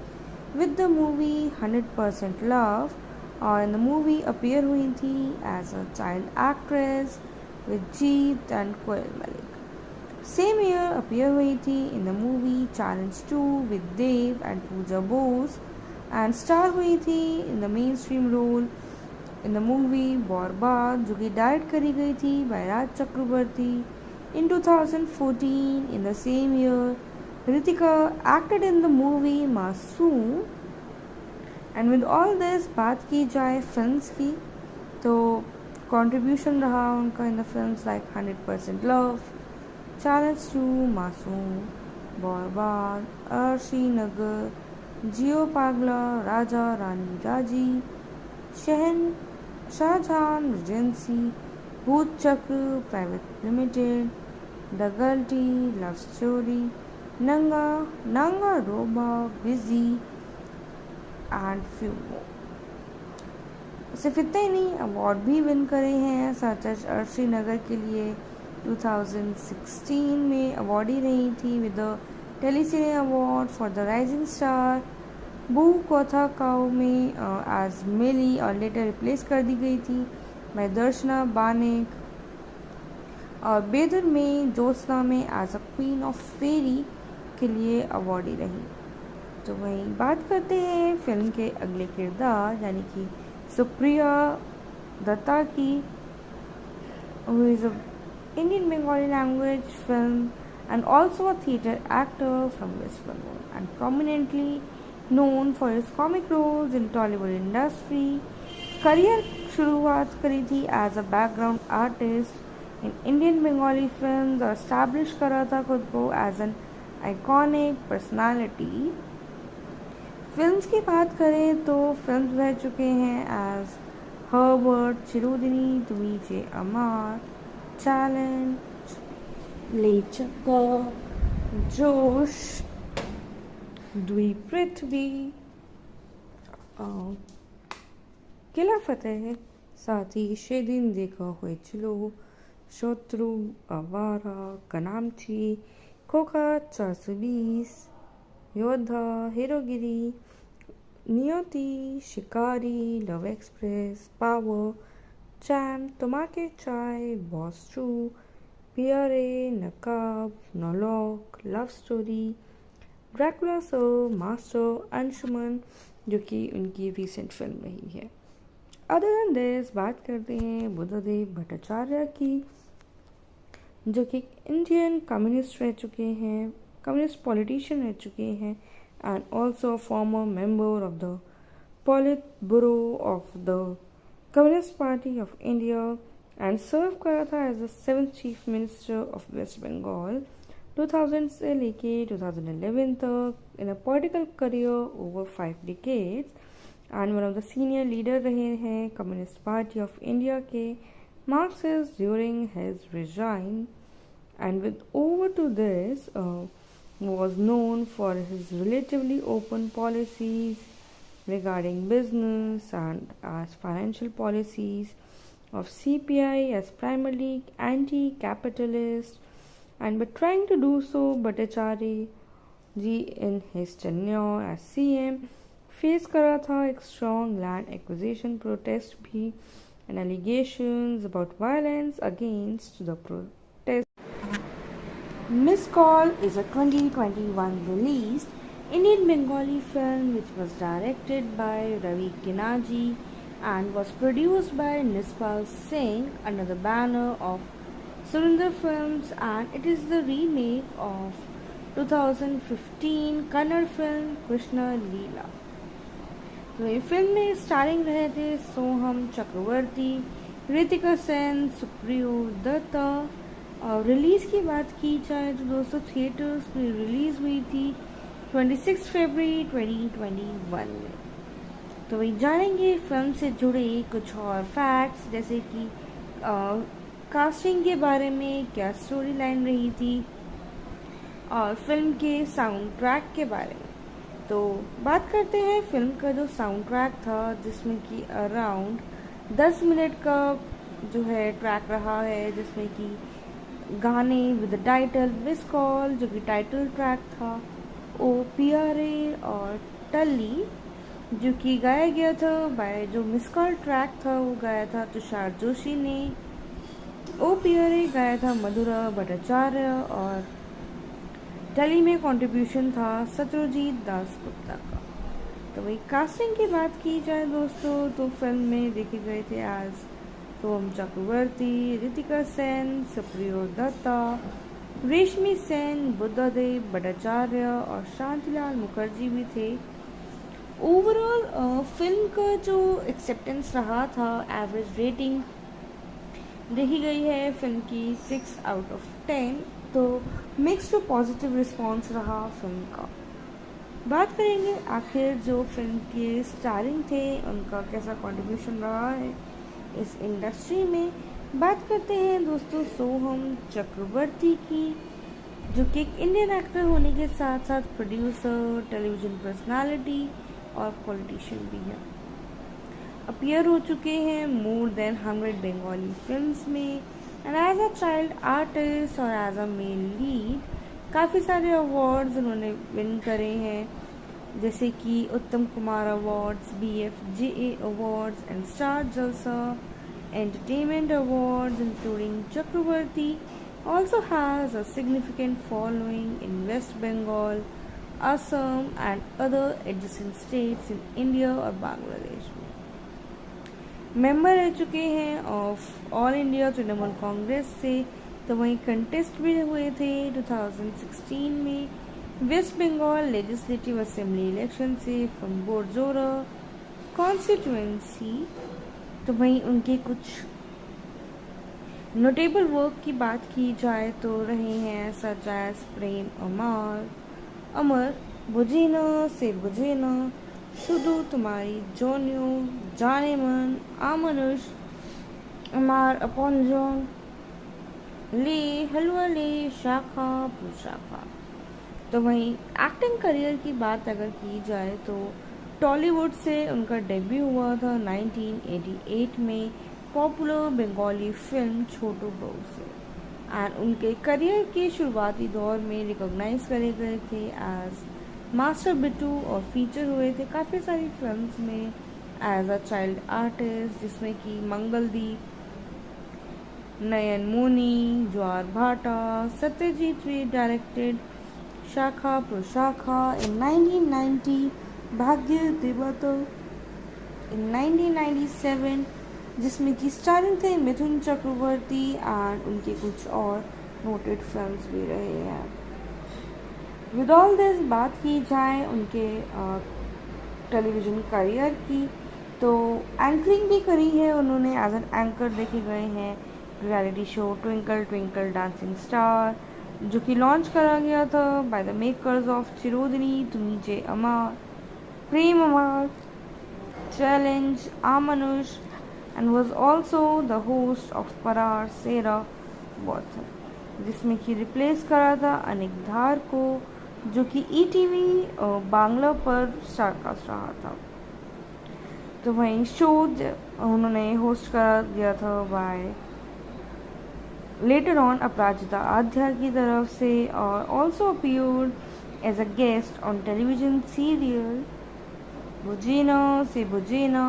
with the movie 100% Love, और in the movie appear हुई थी as a child actress with Jeet and Koel Malik। Same year appear हुई थी in the movie Challenge 2 with Dev and Pooja Bose, and star हुई थी in the mainstream role in the movie बॉर्बाद, जो कि डायरेक्ट करी गई थी by Raj Chakraborty. In 2014, in the same year, Ritika acted in the movie Masoom। And with all this बात की जाए फिल्म्स की, तो कंट्रीब्यूशन रहा उनका in the films like 100% love, challenge two Masoom, Barbaad, Arshi नगर, जियो पागला, राजा रानी राजी, शहन Shah Jahan, regency, Bhoot Chakra, private limited, the guilty, love story, नंगा, नांगा रोबा, बिजी एंड फ्यू मोर। सिर्फ इतने ही नहीं, अवार्ड भी विन करे हैं, सच एज अर्शी नगर के लिए 2016 में अवार्ड ही रही थी with the Telecine award for the rising star. बू कोथा काओ में एज मिली और लेटर रिप्लेस कर दी गई थी बाय दर्शना बानेक, और बेदर में ज्योत्सना में एज अ क्वीन ऑफ फेरी के लिए अवार्डी रही। तो वहीं बात करते हैं फिल्म के अगले किरदार यानी कि सुप्रिया दत्ता की, who is a Indian Bengali language film and also a theatre actor from West Bengal and prominently known for his comic roles in Tollywood industry. Career शुरुआत करी थी as a background artist in Indian Bengali film और एस्टैब्लिश करा था खुद को as an iconic personality. Films की बात करें तो फिल्म्स रह चुके हैं एज हर्बर्ट, चिरोदिनी, तुमीचे अमार, चैलेंज, ले चक्का, जोश, द्वीप पृथ्वी, किला फतेह, साथ ही सेदिन देखा হয়েছিল, शत्रु, आवारा, कनामची, खोखा 420, योद्धा, Herogiri, Niyoti, Shikari, love express, power, charm, Tomake Chai, boss 2, Pierre, Naqaab, नॉलॉक, love story, Dracula sir, master, Anshuman जो कि उनकी रिसेंट फिल्म रही है। अदर देन दिस बात करते हैं बुद्धदेव भट्टाचार्य की, जो कि इंडियन कम्युनिस्ट रह चुके हैं, कम्युनिस्ट पॉलिटिशियन रह चुके हैं and also former member of the पॉलिट bureau of the communist party of India and serve करा था as the 7th chief minister of West Bengal 2000 से लेके 2011 तक in a political career over 5 decades and one of the senior leader रहे हैं कम्युनिस्ट पार्टी ऑफ इंडिया के Marxist during his resign and with over to this was known for his relatively open policies regarding business and as financial policies of CPI as primarily anti-capitalist and but trying to do so Bhattacharya ji in his tenure as CM face करा था एक strong land acquisition protest भी and allegations about violence against the protest. Miss Call is a 2021 release Indian Bengali film which was directed by Ravi Kinaji and was produced by Nispal Singh under the banner of Surinder Films, and it is the remake of 2015 Kannada film Krishna Leela. तो ये फिल्म में स्टारिंग रहे थे सोहम चक्रवर्ती, ऋतिका सेन, सुप्रियो दत्ता। और रिलीज़ की बात की जाए तो दोस्तों थिएटर्स में रिलीज़ हुई थी 26 फरवरी 2021 में। तो वही जानेंगे फिल्म से जुड़े कुछ और फैक्ट्स जैसे कि कास्टिंग के बारे में, क्या स्टोरी लाइन रही थी और फिल्म के साउंड ट्रैक के बारे में। तो बात करते हैं फिल्म का जो साउंड ट्रैक था जिसमें कि अराउंड 10 मिनट का जो है ट्रैक रहा है, जिसमें कि गाने विद टाइटल मिस कॉल जो कि टाइटल ट्रैक था, ओ पियारे और टल्ली जो कि गाया गया था बाय, जो मिस कॉल ट्रैक था वो गाया था तुषार जोशी ने, ओ पियारे गाया था मधुरा भट्टाचार्य और टल्ली में कंट्रीब्यूशन था सत्यजीत दास गुप्ता का। तो वही कास्टिंग की बात की जाए दोस्तों तो फिल्म में देखे गए थे आज सोम चक्रवर्ती, ऋतिका सेन, सुप्रियो दत्ता, रेशमी सेन, बुद्धदेव भट्टाचार्य और शांतिलाल मुखर्जी भी थे। ओवरऑल फिल्म का जो एक्सेप्टेंस रहा था, एवरेज रेटिंग देखी गई है फिल्म की 6 आउट ऑफ 10। तो मिक्स टू पॉजिटिव रिस्पॉन्स रहा फिल्म का। बात करेंगे आखिर जो फिल्म के स्टारिंग थे उनका कैसा कंट्रीब्यूशन रहा है इस इंडस्ट्री में। बात करते हैं दोस्तों सोहम चक्रवर्ती की, जो कि एक इंडियन एक्टर होने के साथ साथ प्रोड्यूसर, टेलीविजन पर्सनालिटी और पॉलिटिशियन भी है। अपीयर हो चुके हैं मोर देन 100 बंगाली फिल्म्स में and as a child artist और एज अ मेल लीड काफ़ी सारे अवार्ड्स उन्होंने विन करे हैं, जैसे कि Uttam Kumar awards, BFJA awards and star जलसा entertainment awards, including Chakraborty also has a significant following in West Bengal, Assam and other adjacent states in India और बांग्लादेश में। मेंबर रह चुके हैं of all India Trinamool Congress से, तो वहीं कंटेस्ट भी हुए थे 2016 में waste Bengal legislative assembly election से फ्रॉम बोरजोरा कॉन्स्टिट्यूएंसी। तो वहीं उनके कुछ नोटेबल वर्क की बात की जाए तो रहे हैं सच एज प्रेम अमर, अमर बुझे न से बुझे न, শুধু तुम्हारी জনিও জানে मन, आमनुष, अमार अपनजन, ले हलवा ले शाखा पुशाखा। तो वहीं एक्टिंग करियर की बात अगर की जाए तो टॉलीवुड से उनका डेब्यू हुआ था 1988 में पॉपुलर बंगाली फिल्म छोटू बहू से एंड उनके करियर के शुरुआती दौर में रिकॉग्नाइज करे गए थे एज मास्टर बिट्टू और फीचर हुए थे काफ़ी सारी फिल्म्स में एज अ चाइल्ड आर्टिस्ट, जिसमें कि मंगलदीप, नयन मोनी, ज्वार भाटा, सत्यजीत रे डायरेक्टेड शाखा प्रशाखा इन 1990, भाग्य देवता इन 1997, जिसमें कि स्टारिंग थे मिथुन चक्रवर्ती एंड उनके कुछ और नोटेड फिल्म्स भी रहे हैं। विद ऑल दिस बात की जाए उनके टेलीविज़न करियर की, तो एंकरिंग भी करी है उन्होंने, एज एन एंकर देखे गए हैं reality show twinkle twinkle dancing star, जो कि लॉन्च करा गया था by the makers of Chirodini Tumi Je Amar, Prem Amar, challenge, Amanush and was also the host of Parar Sera वॉथन, जिसमें कि रिप्लेस करा था अनिक धार को, जो कि ETV बांग्ला पर स्टारकास्ट रहा था। तो वहीं शो उन्होंने होस्ट करा दिया था by later on Aparajita Adhya की तरफ से, और also appeared as a guest on television serial बुझेना Se Bojhena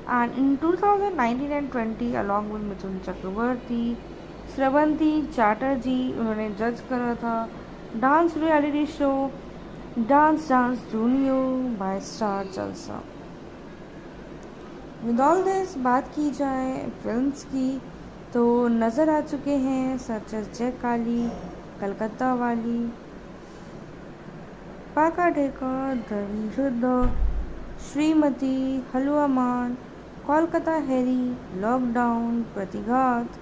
and in 2019 and 20 along with Mithun Chakraborty, Srabanti Chatterjee उन्होंने जज करा था dance reality show dance dance junior by star Jalsha. With all this बात की जाए फिल्म्स की, तो नज़र आ चुके हैं सच एज जय काली, कलकत्ता वाली, पाका ढेका, धर्मयुद्ध, श्रीमती, हलवा मान, कोलकाता हैरी, लॉकडाउन, प्रतिघात,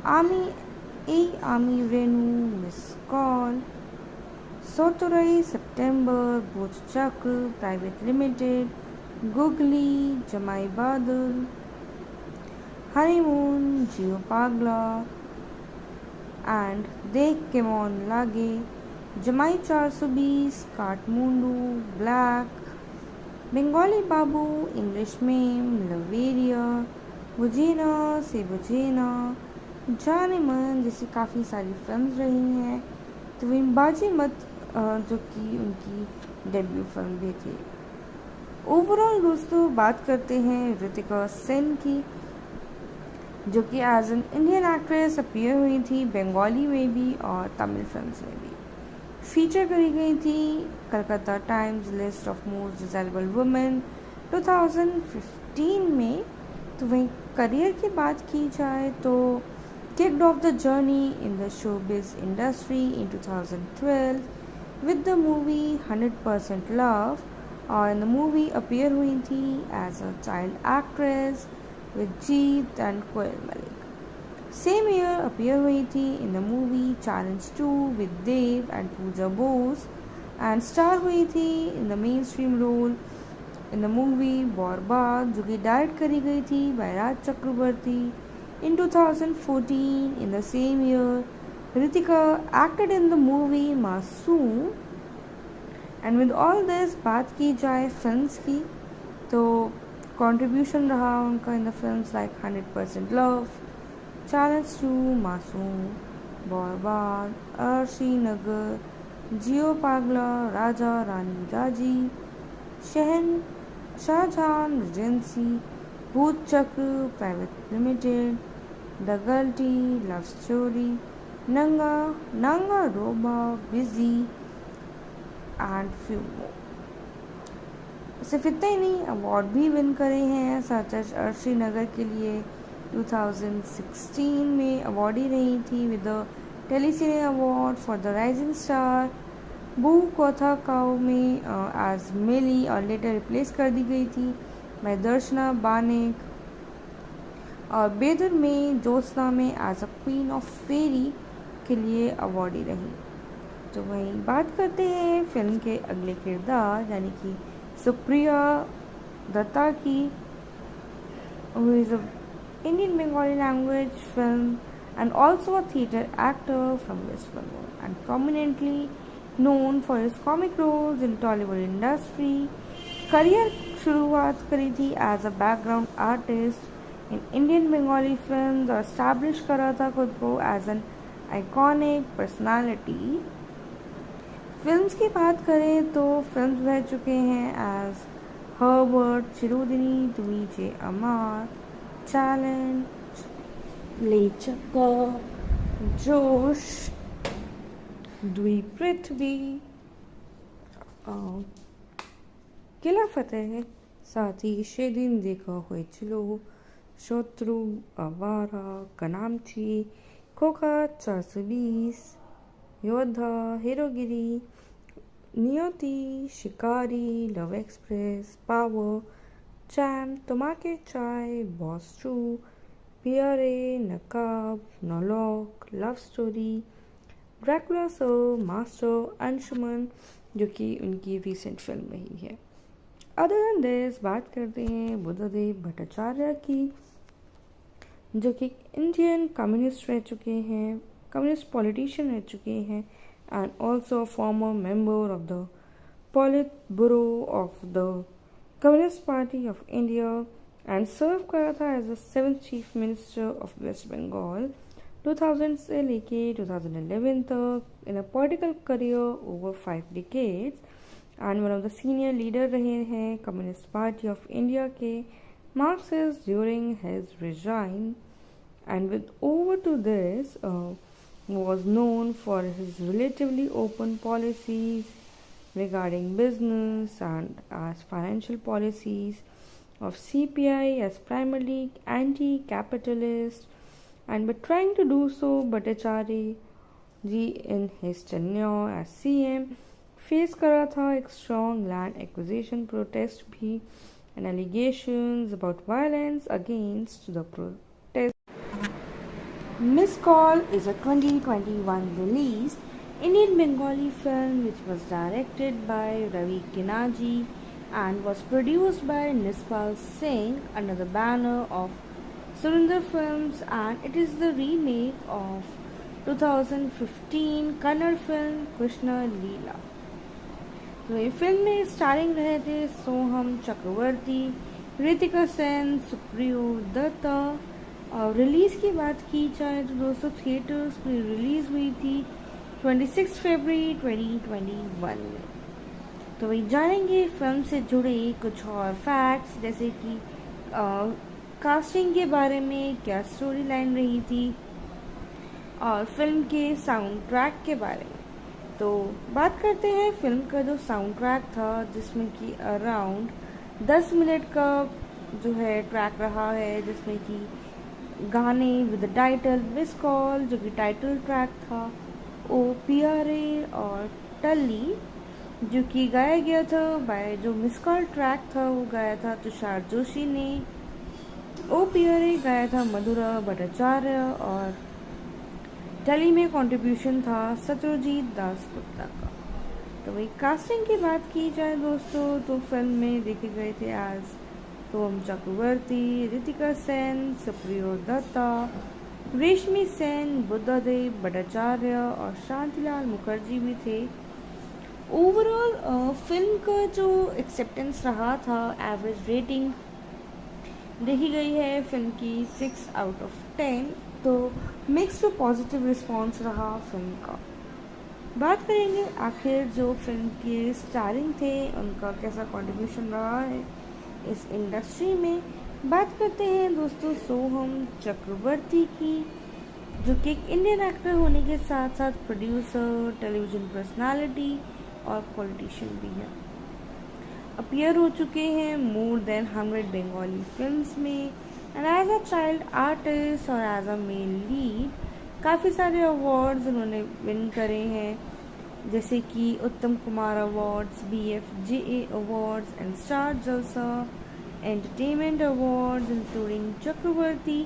आमी रेनू, मिस कॉल, सोतुरई, सितंबर, बोझ चक्र प्राइवेट लिमिटेड, गुगली, जमाई बादल, हनीमून, जियो पागला एंड देख के मौन लागे, जमाई 420, काठमुंडू, ब्लैक, बंगाली बाबू, इंग्लिश मेम, लवेरिया, बुझेना से बुझेना, जाने मन जैसी काफ़ी सारी फिल्म्स रही हैं। तो वही बाजी मत जो कि उनकी डेब्यू फिल्म भी थी। ओवरऑल दोस्तों बात करते हैं ऋतिका सेन की, जो कि as an Indian actress appear हुई थी बंगाली में भी और तमिल फिल्म्स में भी। फीचर करी गई थी Calcutta times list of most desirable women 2015 में। तो वहीं करियर की बात की जाए तो kicked off the journey in the showbiz industry in 2012 with the movie 100% Love, और in the movie appear हुई थी as a child actress with Jeet and Koel Malik. Same year appear हुई थी in the movie challenge 2 with Dev and Puja Bose and star हुई थी in the main stream role in the movie Borbaad, जो कि डायरेक्ट करी गई थी by Raj Chakraborty. In 2014, in the same year, Ritika acted in the movie मासूम. एंड विद ऑल दिस बात की जाए फिल्म्स की तो कंट्रीब्यूशन रहा उनका in the films like 100% love, challenge 2, मासूम, बर्बाद, अर्शी नगर, जियो पागला, राजा रानी राजी, Shah Jahan regency, Bhoot Chakra private limited, the guilty, love story, नंगा रोबा, बिजी एंड फ्यू मोर. सिर्फ इतना ही नहीं, अवार्ड भी विन करे हैं सच एज अर्शी नगर के लिए 2016 में अवार्ड ही रही थी with the Telecine award for the rising star. बू कोथा काओ में एज मिली और लेटर रिप्लेस कर दी गई थी बाय दर्शना बानेक. और बेदर में ज्योत्सना में एज अ क्वीन ऑफ फेरी के लिए अवार्डी रही. तो वहीं बात करते हैं फिल्म के अगले किरदार यानी कि सुप्रिया दत्ता की, who is a Indian Bengali language film and also a theatre actor from West Bengal and prominently known for his comic roles in Tollywood industry. Career शुरुआत करी थी as a background artist in Indian Bengali film और एस्टैब्लिश करा था खुद को as an iconic personality. Films की बात करें तो फिल्म्स रह चुके हैं एज हर्बर्ट, चिरुदिनी, तुमीचे अमार, चैलेंज, लेचका, जोश, द्वीप पृथ्वी, किला फतेह, साथ ही सेदिन देखा হয়েছিল, शत्रु, आवारा, कनामची, खोखा 420, योद्धा, Herogiri, Niyoti, Shikari, love express, power, charm, Tomake Chai, boss 2, Pierre, Naqaab, नौलॉक, love story, Dracula sir, master, Anshuman जो कि उनकी रिसेंट फिल्म रही है. अदर देन दिस बात करते हैं बुद्धदेव भट्टाचार्य की, जो कि इंडियन कम्युनिस्ट रह चुके हैं, कम्युनिस्ट पॉलिटिशियन रह चुके हैं and also former member of the पॉलिट bureau of the communist party of India and serve करा था as the 7th chief minister of West Bengal 2000 से लेके 2011 तक in a political career over 5 decades and one of the senior leader रहे हैं कम्युनिस्ट पार्टी ऑफ इंडिया के Marxist during his resign and with over to this was known for his relatively open policies regarding business and as financial policies of CPI as primarily anti-capitalist and but trying to do so Bhattacharya ji in his tenure as CM face करा था एक strong land acquisition protest भी and allegations about violence against the protest. Miss Call is a 2021 release Indian Bengali film which was directed by Ravi Kinaji and was produced by Nispal Singh under the banner of Surinder Films, and it is the remake of 2015 Kannada film Krishna Leela. तो ये फिल्म में स्टारिंग रहे थे सोहम चक्रवर्ती, ऋतिका सेन, सुप्रियो दत्ता. और रिलीज़ की बात की जाए तो दोस्तों थिएटर्स में रिलीज़ हुई थी 26 फरवरी 2021 में. तो वही जानेंगे फिल्म से जुड़े कुछ और फैक्ट्स जैसे कि कास्टिंग के बारे में, क्या स्टोरी लाइन रही थी और फिल्म के साउंड ट्रैक के बारे में. तो बात करते हैं फिल्म का जो साउंड ट्रैक था जिसमें कि अराउंड 10 मिनट का जो है ट्रैक रहा है, जिसमें कि गाने with the title miss call जो कि टाइटल ट्रैक था, ओ पियारे और टल्ली जो कि गाया गया था बाय जो मिस कॉल ट्रैक था वो गाया था तुषार जोशी ने. ओपीआर गाया था मधुरा भट्टाचार्य और टेली में कंट्रीब्यूशन था सत्यजीत दास गुप्ता का। तो वही कास्टिंग की बात की जाए दोस्तों तो फिल्म में देखे गए थे आज सोम चक्रवर्ती, रितिका सेन, सुप्रियो दत्ता, रेशमी सेन, बुद्धदेव भट्टाचार्य और शांतिलाल मुखर्जी भी थे। ओवरऑल फिल्म का जो एक्सेप्टेंस रहा था, एवरेज रेटिंग देखी गई है फिल्म की 6 आउट ऑफ 10। तो मिक्स टू पॉजिटिव रिस्पॉन्स रहा फिल्म का। बात करेंगे आखिर जो फिल्म के स्टारिंग थे उनका कैसा कंट्रीब्यूशन रहा है इस इंडस्ट्री में। बात करते हैं दोस्तों सोहम चक्रवर्ती की, जो कि एक इंडियन एक्टर होने के साथ साथ प्रोड्यूसर, टेलीविजन पर्सनालिटी और पॉलिटिशियन भी है। अपीयर हो चुके हैं मोर देन 100 बंगाली फिल्म्स में and as a child artist और एज अ मेल लीड काफ़ी सारे अवार्ड्स उन्होंने विन करे हैं, जैसे कि Uttam Kumar awards, BFJA awards and star जलसा entertainment awards, including Chakraborty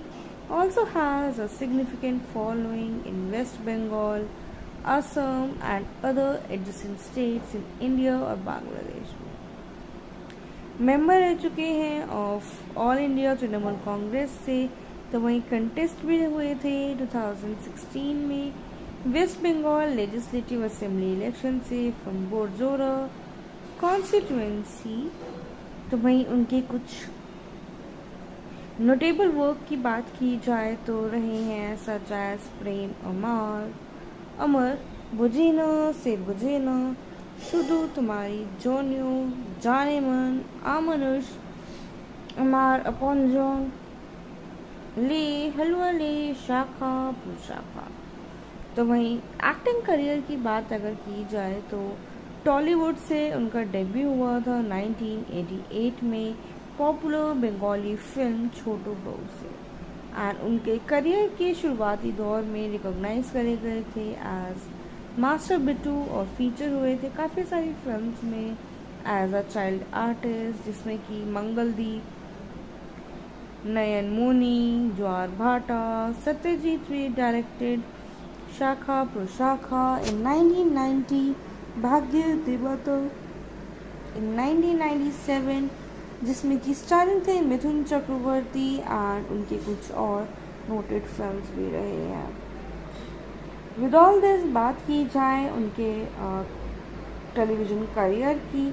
also has a significant following in West Bengal, Assam and other adjacent states in India और बांग्लादेश में। मेंबर रह चुके हैं of all India Trinamool Congress से। तो वहीं कंटेस्ट भी हुए थे 2016 में waste Bengal legislative assembly election से फ्रॉम बोरजोरा कॉन्स्टिट्यूएंसी। तो वहीं उनके कुछ नोटेबल वर्क की बात की जाए तो रहे हैं सच एज प्रेम अमर, बुझेना से बुझेना, शुधु तुम्हारी जोनियो, जाने मन, आमनुष, अमार अपॉन्जोन, ले हलवा ले, शाखा पुशाखा। तो वहीं एक्टिंग करियर की बात अगर की जाए तो टॉलीवुड से उनका डेब्यू हुआ था 1988 में पॉपुलर बंगाली फिल्म छोटू बहू से एंड उनके करियर के शुरुआती दौर में रिकॉग्नाइज करे गए थे एज मास्टर बिट्टू और फीचर हुए थे काफ़ी सारी फिल्म्स में एज अ चाइल्ड आर्टिस्ट, जिसमें कि मंगलदीप, नयन मोनी, ज्वार भाटा, सत्यजीत रे डायरेक्टेड शाखा प्रशाखा इन 1990, भाग्य देवता इन 1997, जिसमें कि स्टारिंग थे मिथुन चक्रवर्ती एंड उनके कुछ और नोटेड फिल्म्स भी रहे हैं। विद ऑल दिस बात की जाए उनके टेलीविज़न करियर की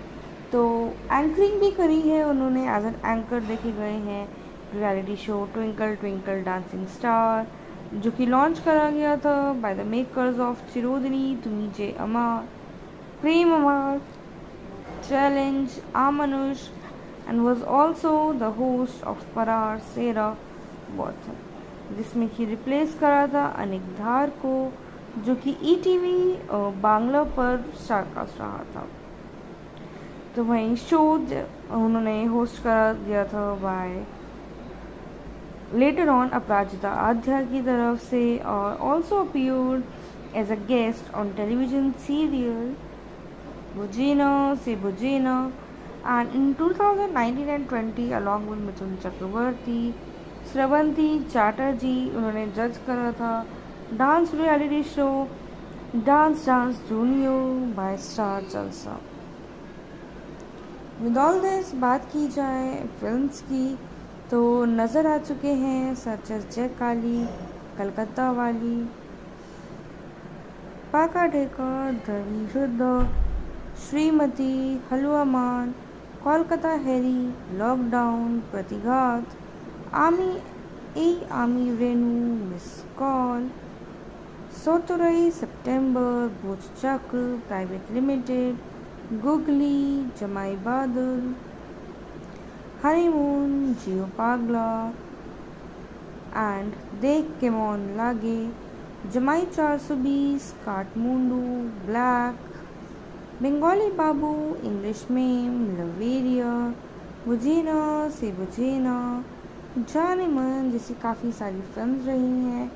तो एंकरिंग भी करी है उन्होंने, एज एन एंकर देखे गए हैं reality show twinkle twinkle dancing star, जो कि लॉन्च करा गया था by the makers of Chirodini Tumi Je Amar, Prem Amar, challenge, Amanush and was also the host of Parar Sera Botham, जिसमें कि रिप्लेस करा था अनिक धार को, जो कि ETV बांग्ला पर स्टारकास्ट रहा था। तो वहीं शो उन्होंने होस्ट करा दिया था by later on Aparajita Adhya की तरफ से और also appeared as a guest on television serial बुझेना Se बुझेना। And in 2019 and 20 along with Mithun Chakraborty, Srabanti Chatterjee उन्होंने जज करा था dance reality show dance junior by star Jalsha. With all this बात की जाए फिल्म्स की तो नज़र आ चुके हैं सच एज जय काली, कलकत्ता वाली, पाका ढेका, धर्मयुद्ध, श्रीमती, हलवा मान, कोलकाता हैरी, लॉकडाउन, प्रतिघात, आमी रेनू, मिस कॉल, सोतुरई, सितंबर, भोज चक्र प्राइवेट लिमिटेड, गुगली, जमाई बादल, हनीमून, जियो पागला एंड देख के मौन लागे, जमाई 420, काठमांडू, ब्लैक, बंगाली बाबू, इंग्लिश मेम, लवेरिया, बुझेना से बुझेना, जाने मन जैसी काफ़ी सारी फिल्म्स रही हैं।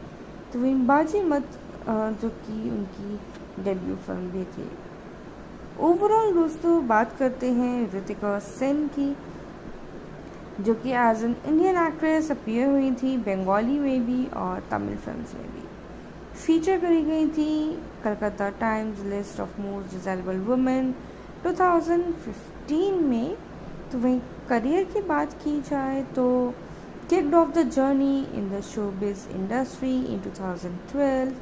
तो वही बाजी मत जो कि उनकी डेब्यू फिल्म भी थी। ओवरऑल दोस्तों बात करते हैं रितिका सेन की, जो कि as an Indian actress appear हुई थी बंगाली में भी और तमिल फिल्म्स में भी। फीचर करी गई थी Calcutta times list of most desirable women 2015 में। तो वहीं करियर की बात की जाए तो kicked off the journey in the showbiz industry in 2012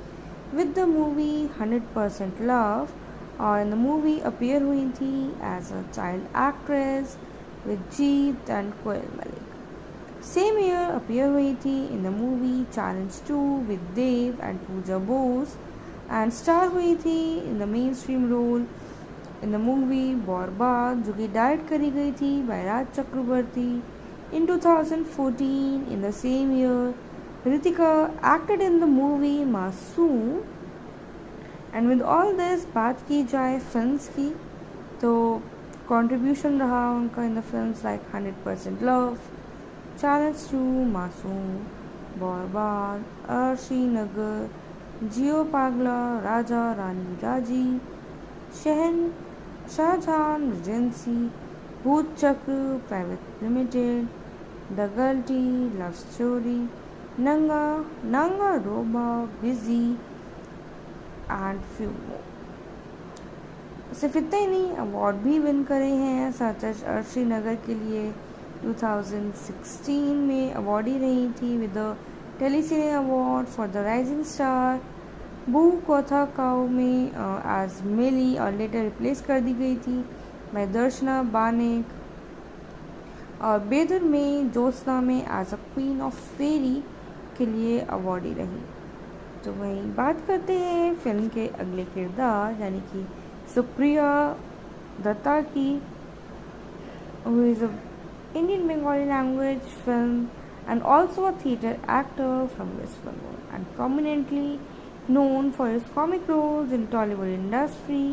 with the movie 100% Love, और in the movie appear हुई थी as a child actress with Jeet and Koel Malik। Same year appear हुई थी in the movie Challenge 2 with Dev and Pooja Bose, and star हुई थी in the mainstream role in the movie बॉर्बाद, जो कि डायरेक्ट करी गई थी by Raj Chakraborty. In 2014, in the same year, Ritika acted in the movie Masoom। And with all this, बात की जाए फिल्म्स की तो कंट्रीब्यूशन रहा उनका in the films like 100% love, challenge 2, मासूम, बॉर्बाद, अर्शी नगर, जियो पागला, राजा रानी राजी, Shah Jahan, regency, Bhoot Chakra, private limited, the guilty, love story, नंगा रोबा, बिजी एंड फ्यू मोर। सिर्फ इतना ही नहीं, अवार्ड भी विन करे हैं सच एज अर्शी नगर के लिए 2016 में अवार्डी रही थी with the Telecine award for the rising star. बू कोथा काओ में एज मिली और लेटर रिप्लेस कर दी गई थी बाय दर्शना बानेक, और बेदर में ज्योत्सना में एज अ क्वीन ऑफ फेरी के लिए अवार्डी रही। तो वहीं बात करते हैं फिल्म के अगले किरदार यानी कि सुप्रिया दत्ता की, who is an Indian Bengali language film and also a theatre actor from West Bengal and prominently known for his comic roles in Tollywood industry।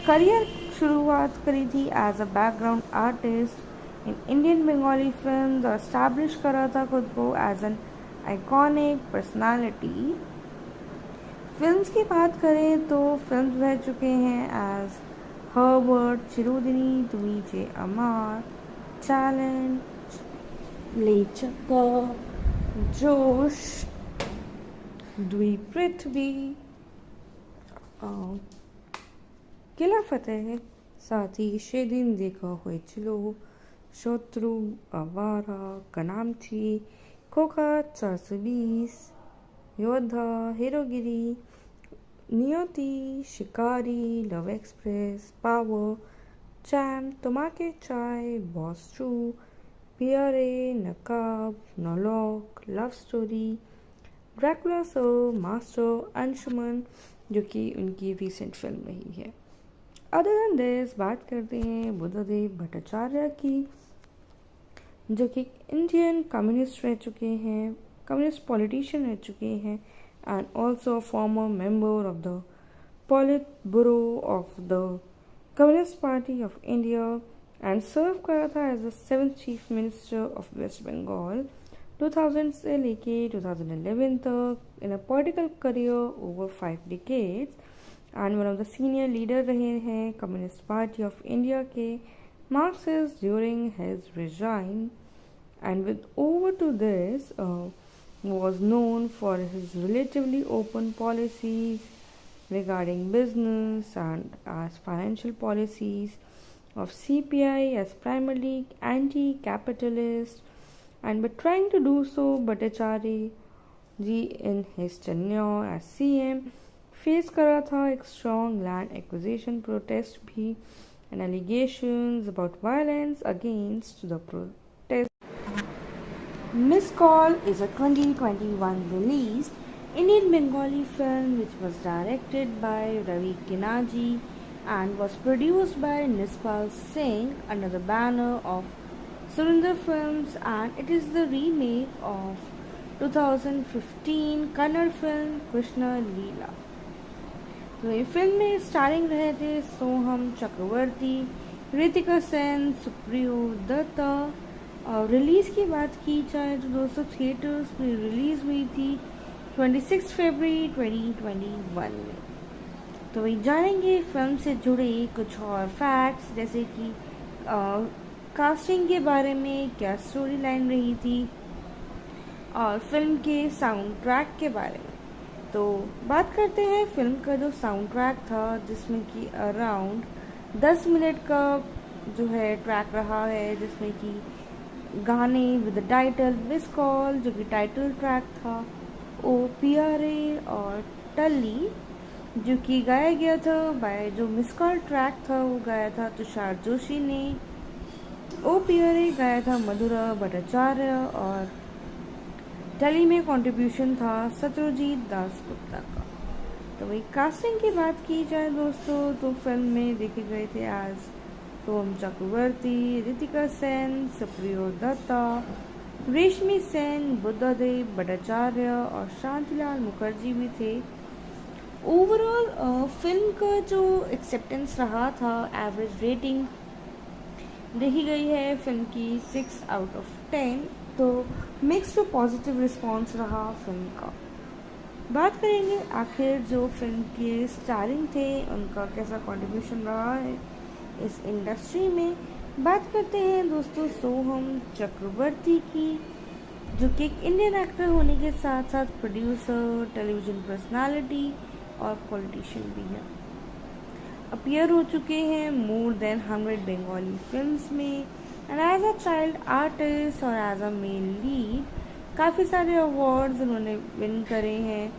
Career शुरुआत करी थी as a background artist in Indian Bengali film और एस्टैब्लिश करा था खुद को as an iconic personality. Films की बात करें तो फिल्म्स रह चुके हैं एज हर्बर्ट, चिरोदिनी, तुमीचे अमार, चैलेंज, लेचका, जोश, द्वीप पृथ्वी, किला फतेह, साथ ही शेदिन देखा हुए चिलो, शत्रु, आवारा, कनामची, खोखा 420, योद्धा, Herogiri, Niyoti, Shikari, love express, power, champ, Tomake Chai, boss 2, Pierre, Naqaab, नौलॉक, love story, Dracula sir, master, Anshuman, जो कि उनकी रिसेंट फिल्म रही है। अदर देन दिस बात करते हैं बुद्धदेव भट्टाचार्य की, जो कि इंडियन कम्युनिस्ट रह चुके हैं, कम्युनिस्ट पॉलिटिशियन रह चुके हैं and also former member of the पॉलिट bureau of the communist party of India and serve करा था as the 7th chief minister of West Bengal 2000 से लेके 2011 तक in a political career over 5 decades and one of the senior leader रहे हैं कम्युनिस्ट पार्टी ऑफ इंडिया के Marxist during his resign. And with over to this, was known for his relatively open policies regarding business and as financial policies of CPI as primarily anti-capitalist, and by trying to do so, Bhattacharya ji in his tenure as CM face करा था एक strong land acquisition protest भी and allegations about violence against the protest। Miss Call is a 2021 released Indian Bengali film which was directed by Ravi Kinaji and was produced by Nispal Singh under the banner of Surinder Films, and it is the remake of 2015 Kannada film Krishna Leela। तो ये फिल्म में स्टारिंग रहे थे सोहम चक्रवर्ती, ऋतिका सेन, सुप्रियो दत्ता। और रिलीज़ की बात की जाए तो दोस्तों थिएटर्स में रिलीज़ हुई थी 26 फरवरी 2021 में। तो वही जानेंगे फिल्म से जुड़े कुछ और फैक्ट्स, जैसे कि कास्टिंग के बारे में क्या स्टोरी लाइन रही थी और फिल्म के साउंड ट्रैक के बारे में। तो बात करते हैं फिल्म का जो साउंड ट्रैक था, जिसमें कि अराउंड 10 मिनट का जो है ट्रैक रहा है, जिसमें कि गाने विद टाइटल मिस कॉल जो कि टाइटल ट्रैक था, ओ PRA और टल्ली जो कि गाया गया था बाय, जो मिस कॉल ट्रैक था वो गाया था तुषार जोशी ने, ओ PRA गाया था मधुरा भट्टाचार्य और टली में कंट्रीब्यूशन था सत्यजीत दास गुप्ता का। तो वही कास्टिंग की बात की जाए दोस्तों, तो फिल्म में देखे गए थे आज सोम चक्रवर्ती, रितिका सेन, सुप्रियो दत्ता, रेशमी सेन, बुद्धदेव भट्टाचार्य और शांतिलाल मुखर्जी भी थे। ओवरऑल फिल्म का जो एक्सेप्टेंस रहा था, एवरेज रेटिंग देखी गई है फिल्म की 6 आउट ऑफ 10। तो मिक्स टू पॉजिटिव रिस्पांस रहा फिल्म का। बात करेंगे आखिर जो फिल्म के स्टारिंग थे उनका कैसा कंट्रीब्यूशन रहा है इस इंडस्ट्री में। बात करते हैं दोस्तों सोहम चक्रवर्ती की, जो कि एक इंडियन एक्टर होने के साथ साथ प्रोड्यूसर, टेलीविजन पर्सनालिटी और पॉलिटिशियन भी है। अपीयर हो चुके हैं मोर देन 100 बंगाली फिल्म्स में, and as a child artist और एज अ मेल लीड काफ़ी सारे अवार्ड्स उन्होंने विन करे हैं,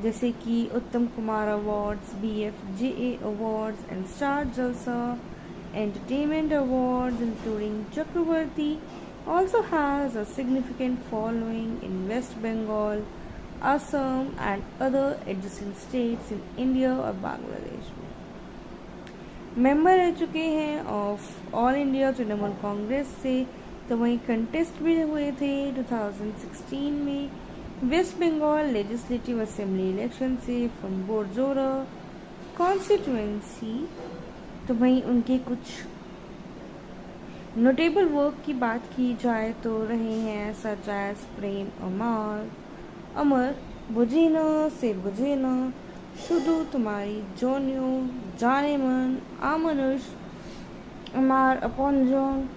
जैसे कि Uttam Kumar awards, BFJA awards and star जलसा entertainment awards, including Chakraborty also has a significant following in West Bengal, Assam and other adjacent states in India और बांग्लादेश में। मेंबर रह चुके हैं of all India Trinamool Congress से। तो वहीं कंटेस्ट भी हुए थे 2016 में waste Bengal legislative assembly election से फ्रॉम बोरजोरा कॉन्स्टिट्यूएंसी। तो वहीं उनके कुछ नोटेबल वर्क की बात की जाए तो रहे हैं सच एज प्रेम अमर, बुझे ना से बुझे ना, शुधु तुम्हारी जोनियो, जाने मन, आमनुष, अमार अपॉन्जन,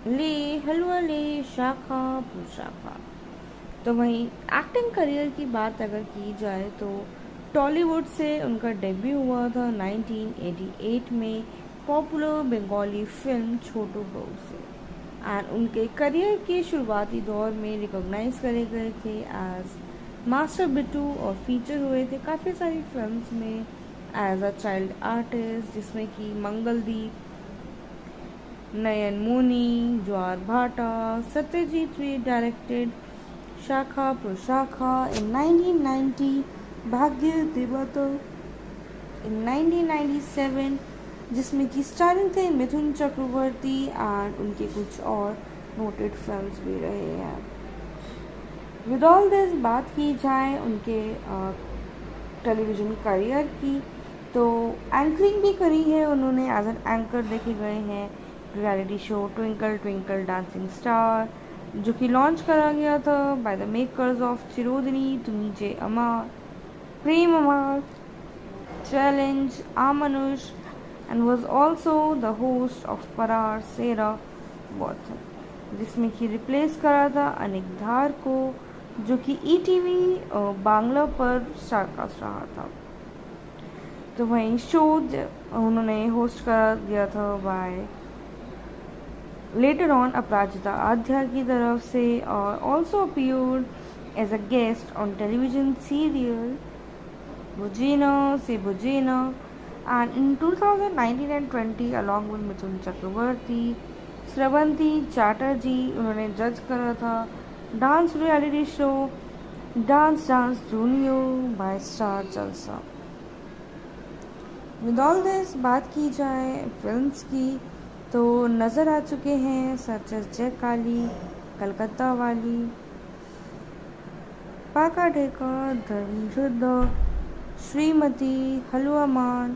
ले हलवा ले, शाखा पुशाखा। तो वहीं एक्टिंग करियर की बात अगर की जाए तो टॉलीवुड से उनका डेब्यू हुआ था 1988 में पॉपुलर बंगाली फिल्म छोटू बहू से, एंड उनके करियर के शुरुआती दौर में रिकॉग्नाइज करे गए थे एज मास्टर बिट्टू और फीचर हुए थे काफ़ी सारी फिल्म्स में एज अ चाइल्ड आर्टिस्ट, जिसमें कि मंगलदीप, नयन मोनी, ज्वार भाटा, सत्यजीत रे डायरेक्टेड शाखा प्रशाखा इन 1990, भाग्य देवतर इन 1997, जिसमें कि स्टारिंग थे मिथुन चक्रवर्ती एंड उनके कुछ और नोटेड फिल्म्स भी रहे हैं। विद ऑल दिस बात की जाए उनके टेलीविज़न करियर की, तो एंकरिंग भी करी है उन्होंने, एज एन एंकर देखे गए हैं reality show twinkle twinkle dancing star, जो कि लॉन्च करा गया था by the makers of Chirodini Tumi Je Amar, Prem Amar, challenge, Amanush, and was also the host of Parar Sera वॉटसन, जिसमें कि रिप्लेस करा था अनिक धार को, जो कि ETV बांग्ला पर स्टारकास्ट रहा था। तो वहीं शो उन्होंने होस्ट करा गया था by later on Aparajita Adhya की तरफ से, और also appeared as a guest on television serial बुझेना Se Bojhena, and in 2019 and 20 along with Mithun Chakraborty, Srabanti Chatterjee उन्होंने जज करा था dance reality show dance junior by star Jalsha. With all this बात की जाए फिल्म्स की, तो नज़र आ चुके हैं सच एज जय काली, कलकत्ता वाली, पाका ढेका, धर्मयुद्ध, श्रीमती, हलवा मान,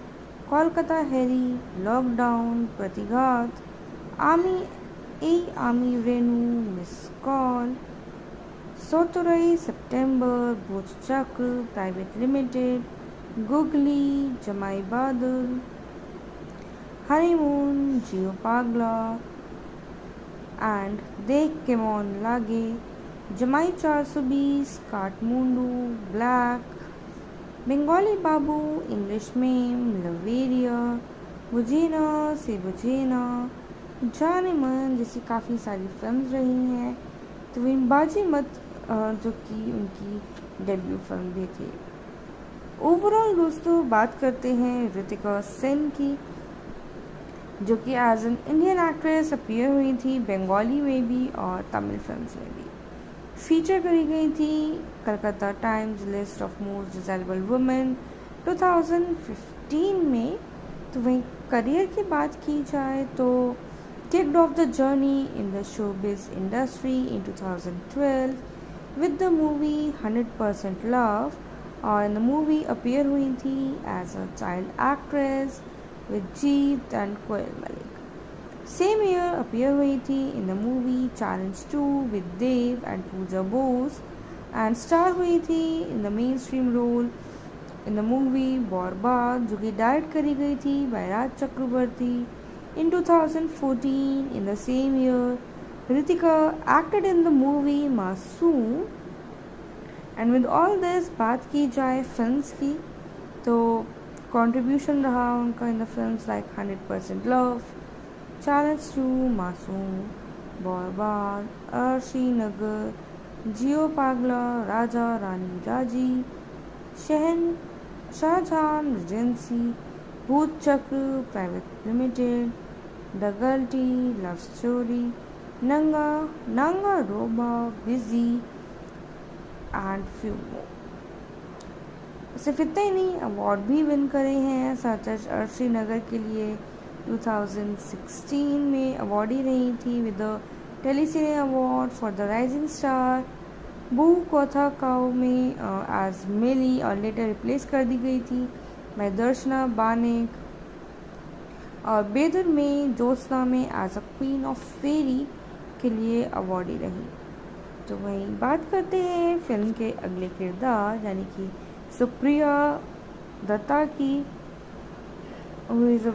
कोलकाता हैरी, लॉकडाउन, प्रतिघात, आमी रेनू, मिस कॉल, सोतुरई, सितंबर, भोज चक्र प्राइवेट लिमिटेड, गुगली, जमाई बादल, हनीमून, जियो पागला, एंड देख केमन लागे, जमाई 420, काठमांडू, ब्लैक, बंगाली बाबू, इंग्लिश मेम, लवेरिया, बुझे ना से बुझे ना, जाने मन जैसी काफ़ी सारी फिल्म्स रही हैं। तो इन बाजी मत जो कि उनकी डेब्यू फिल्म भी थी। ओवरऑल दोस्तों बात करते हैं ऋतिका सेन की, जो कि as an Indian actress appear हुई थी बंगाली में भी और तमिल फिल्म्स में भी। फीचर करी गई थी Calcutta times list of most desirable women 2015 में। तो वहीं करियर की बात की जाए तो kicked off the journey in the showbiz industry in 2012 with the movie 100% Love, और in the movie appear हुई थी as a child actress with Jeet and Koel Malik. Same year appear हुई थी in the movie Challenge 2 with Dev and Pooja Bose, and star हुई थी in the mainstream role in the movie बॉर्बाद, जो कि डायरेक्ट करी गई थी by Raj Chakraborty. In 2014, in the same year, Ritika acted in the movie Masoom. And with all this, बात की जाए फिल्म्स की तो कंट्रीब्यूशन रहा उनका in the films like 100% love, challenge 2, मासूम, बॉर्बाद, अर्शी नगर, जियो पागला, राजा रानी राजी, Shah Jahan regency, Bhoot Chakra private limited, the guilty, love story, नंगा रोबा, बिजी एंड फ्यू मोर। सिर्फ इतना ही नहीं, अवार्ड भी विन करे हैं, सच एज अर्शी नगर के लिए 2016 में अवार्डी रही थी with the Telecine award for the rising star. बू कोथा काओ में एज मिली और लेटर रिप्लेस कर दी गई थी बाय दर्शना बानेक, और बेदर में ज्योत्सना में एज अ क्वीन ऑफ फेरी के लिए अवार्डी रही। तो वहीं बात करते हैं फिल्म के अगले किरदार यानी कि सुप्रिया दत्ता की, who is a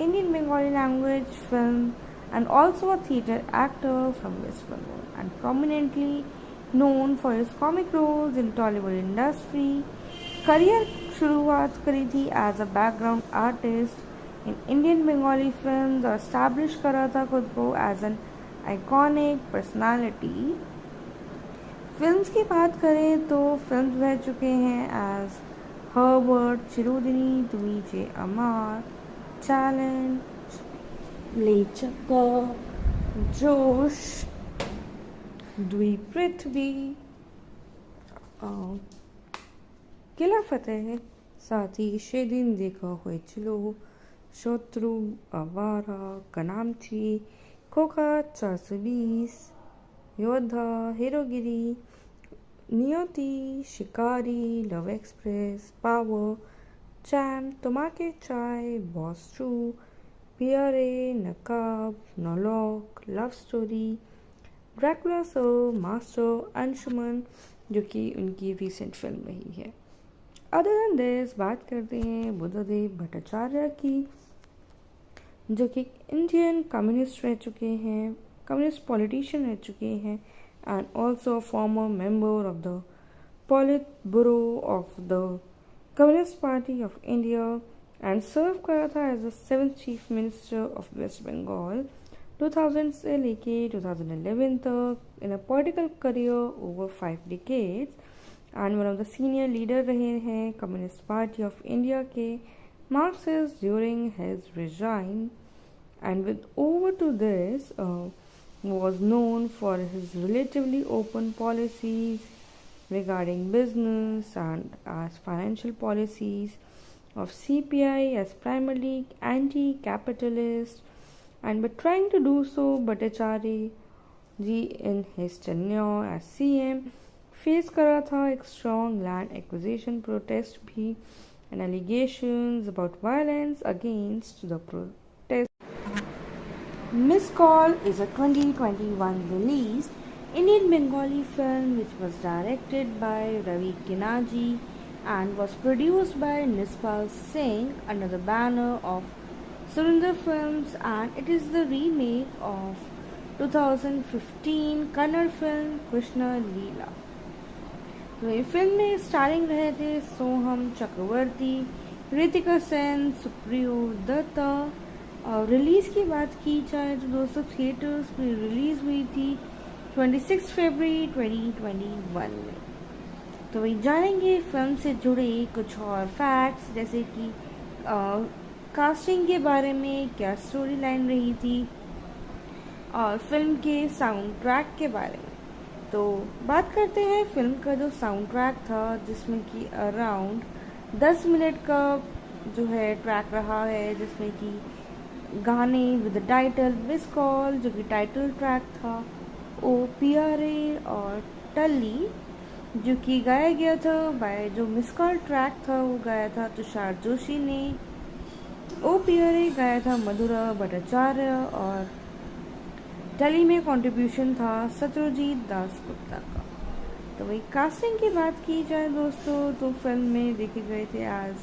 Indian Bengali language film and also a theatre actor from West Bengal and prominently known for his comic roles in Tollywood industry. Career शुरुआत करी थी as a background artist in Indian Bengali film और एस्टैब्लिश करा था खुद को as an iconic personality. Films की बात करें तो फिल्म्स रह चुके हैं एज हर्बर्ट, चिरोदिनी, तुमीचे अमार, चैलेंज, लेचका, जोश, द्वीप पृथ्वी, किला फतेह, साथ ही সেদিন देखा হয়েছিল, शत्रु, आवारा, कनामची, खोखा 420, योद्धा, Herogiri, Niyoti, Shikari, love express, power, charm, Tomake Chai, boss 2, Pierre, Naqaab, नौलॉक, love story, Dracula सो, मास्टर, अंशुमन, जो कि उनकी रिसेंट फिल्म रही है। अदर देन दिस बात करते हैं बुद्धदेव भट्टाचार्य की, जो कि इंडियन कम्युनिस्ट रह चुके हैं, कम्युनिस्ट पॉलिटिशियन रह चुके हैं and also former member of the पॉलिट bureau of the communist party of India and serve करा था as the 7th chief minister of West Bengal 2000 से लेके 2011 तक in a political career over 5 decades and one of the senior leader रहे हैं कम्युनिस्ट पार्टी ऑफ इंडिया के Marxist during his resign and with over to this was known for his relatively open policies regarding business and as financial policies of CPI as primarily anti-capitalist, and by trying to do so Bhattacharya ji in his tenure as CM face करा था एक strong land acquisition protest भी and allegations about violence against the protest. Miss Call is a 2021 release Indian Bengali film which was directed by Ravi Kinaji and was produced by Nispal Singh under the banner of Surinder Films, and it is the remake of 2015 Kannada film Krishna Leela. तो ये फिल्म में स्टारिंग रहे थे सोहम चक्रवर्ती, ऋतिका सेन, सुप्रियो दत्ता। और रिलीज़ की बात की जाए तो दोस्तों थिएटर्स में रिलीज़ हुई थी 26 फरवरी 2021 में। तो वही जानेंगे फिल्म से जुड़े कुछ और फैक्ट्स, जैसे कि कास्टिंग के बारे में, क्या स्टोरी लाइन रही थी, और फिल्म के साउंड ट्रैक के बारे में। तो बात करते हैं फिल्म का जो साउंड ट्रैक था, जिसमें कि अराउंड 10 मिनट का जो है ट्रैक रहा है, जिसमें कि गाने विद टाइटल मिस कॉल जो कि टाइटल ट्रैक था, ओ PRA और टल्ली जो कि गाया गया था बाय, जो मिस कॉल ट्रैक था वो गाया था तुषार जोशी ने, ओ PRA गाया था मधुरा भट्टाचार्य, और टली में कंट्रीब्यूशन था सत्यजीत दास गुप्ता का। तो वही कास्टिंग की बात की जाए दोस्तों, तो फिल्म में देखे गए थे आज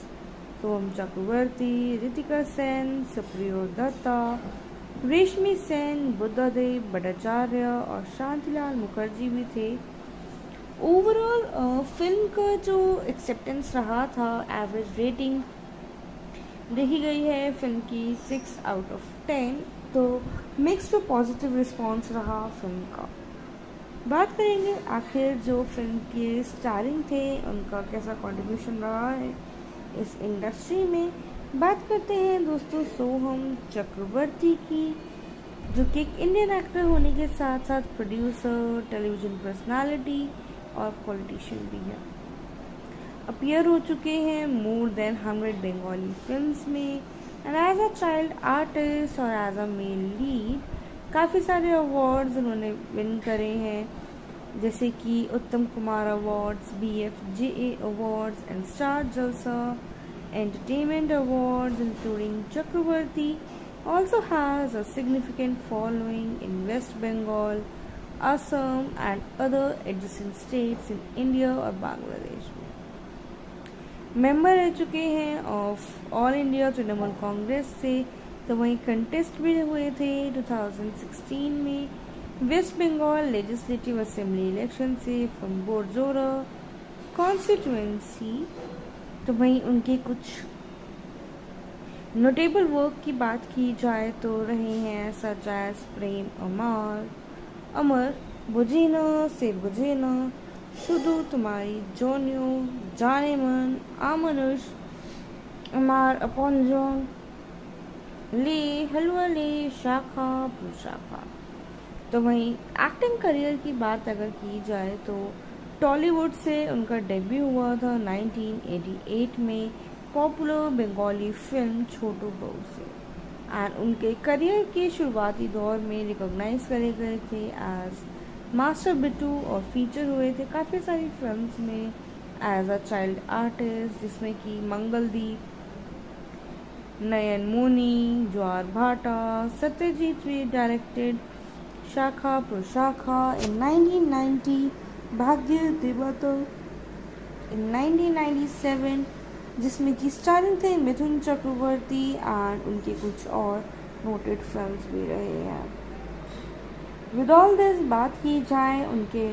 सोहम चक्रवर्ती, ऋतिका सेन, सुप्रियो दत्ता, रेशमी सेन, बुद्धदेव भट्टाचार्य और शांतिलाल मुखर्जी भी थे। ओवरऑल फिल्म का जो एक्सेप्टेंस रहा था, एवरेज रेटिंग देखी गई है फिल्म की 6 आउट ऑफ 10। तो मिक्स टू पॉजिटिव रिस्पांस रहा फिल्म का। बात करेंगे आखिर जो फिल्म के स्टारिंग थे उनका कैसा कंट्रीब्यूशन रहा है इस इंडस्ट्री में। बात करते हैं दोस्तों सोहम चक्रवर्ती की, जो कि एक इंडियन एक्टर होने के साथ साथ प्रोड्यूसर, टेलीविज़न पर्सनालिटी और पॉलिटिशियन भी है। अपीयर हो चुके हैं मोर देन 100 बंगाली फिल्म्स में, and as a child artist और एज अ मेल लीड काफ़ी सारे अवार्ड्स उन्होंने विन करे हैं, जैसे कि Uttam Kumar awards, BFJA awards and star जलसा entertainment awards, including Chakraborty also has a significant following in West Bengal, Assam and other adjacent states in India और बांग्लादेश में। मेंबर रह चुके हैं of all India Trinamool Congress से। तो वहीं कंटेस्ट भी हुए थे 2016 में waste Bengal legislative assembly election से फ्रॉम बोरजोरा कॉन्स्टिट्यूएंसी। तो वहीं उनके कुछ नोटेबल वर्क की बात की जाए तो रहे हैं सच एज प्रेम अमर, बुझेना से बुझेना, शुधु तुम्हारी जोनियो, जाने मन, आमनुष, अमार अपॉन्जोन, ले हलवा ले, शाखा प्रशाखा। तो वहीं एक्टिंग करियर की बात अगर की जाए तो टॉलीवुड से उनका डेब्यू हुआ था 1988 में पॉपुलर बंगाली फिल्म छोटू बहू से, एंड उनके करियर के शुरुआती दौर में रिकॉग्नाइज करे गए थे एज मास्टर बिट्टू और फीचर हुए थे काफ़ी सारी फिल्म्स में एज अ चाइल्ड आर्टिस्ट, जिसमें कि मंगलदीप, नयन मोनी, ज्वार भाटा, सत्यजीत भी डायरेक्टेड शाखा प्रशाखा इन 1990, भाग्य देवतर इन 1997, जिसमें कि स्टारिंग थे मिथुन चक्रवर्ती, एंड उनके कुछ और नोटेड फिल्म्स भी रहे हैं। विद ऑल दिस बात की जाए उनके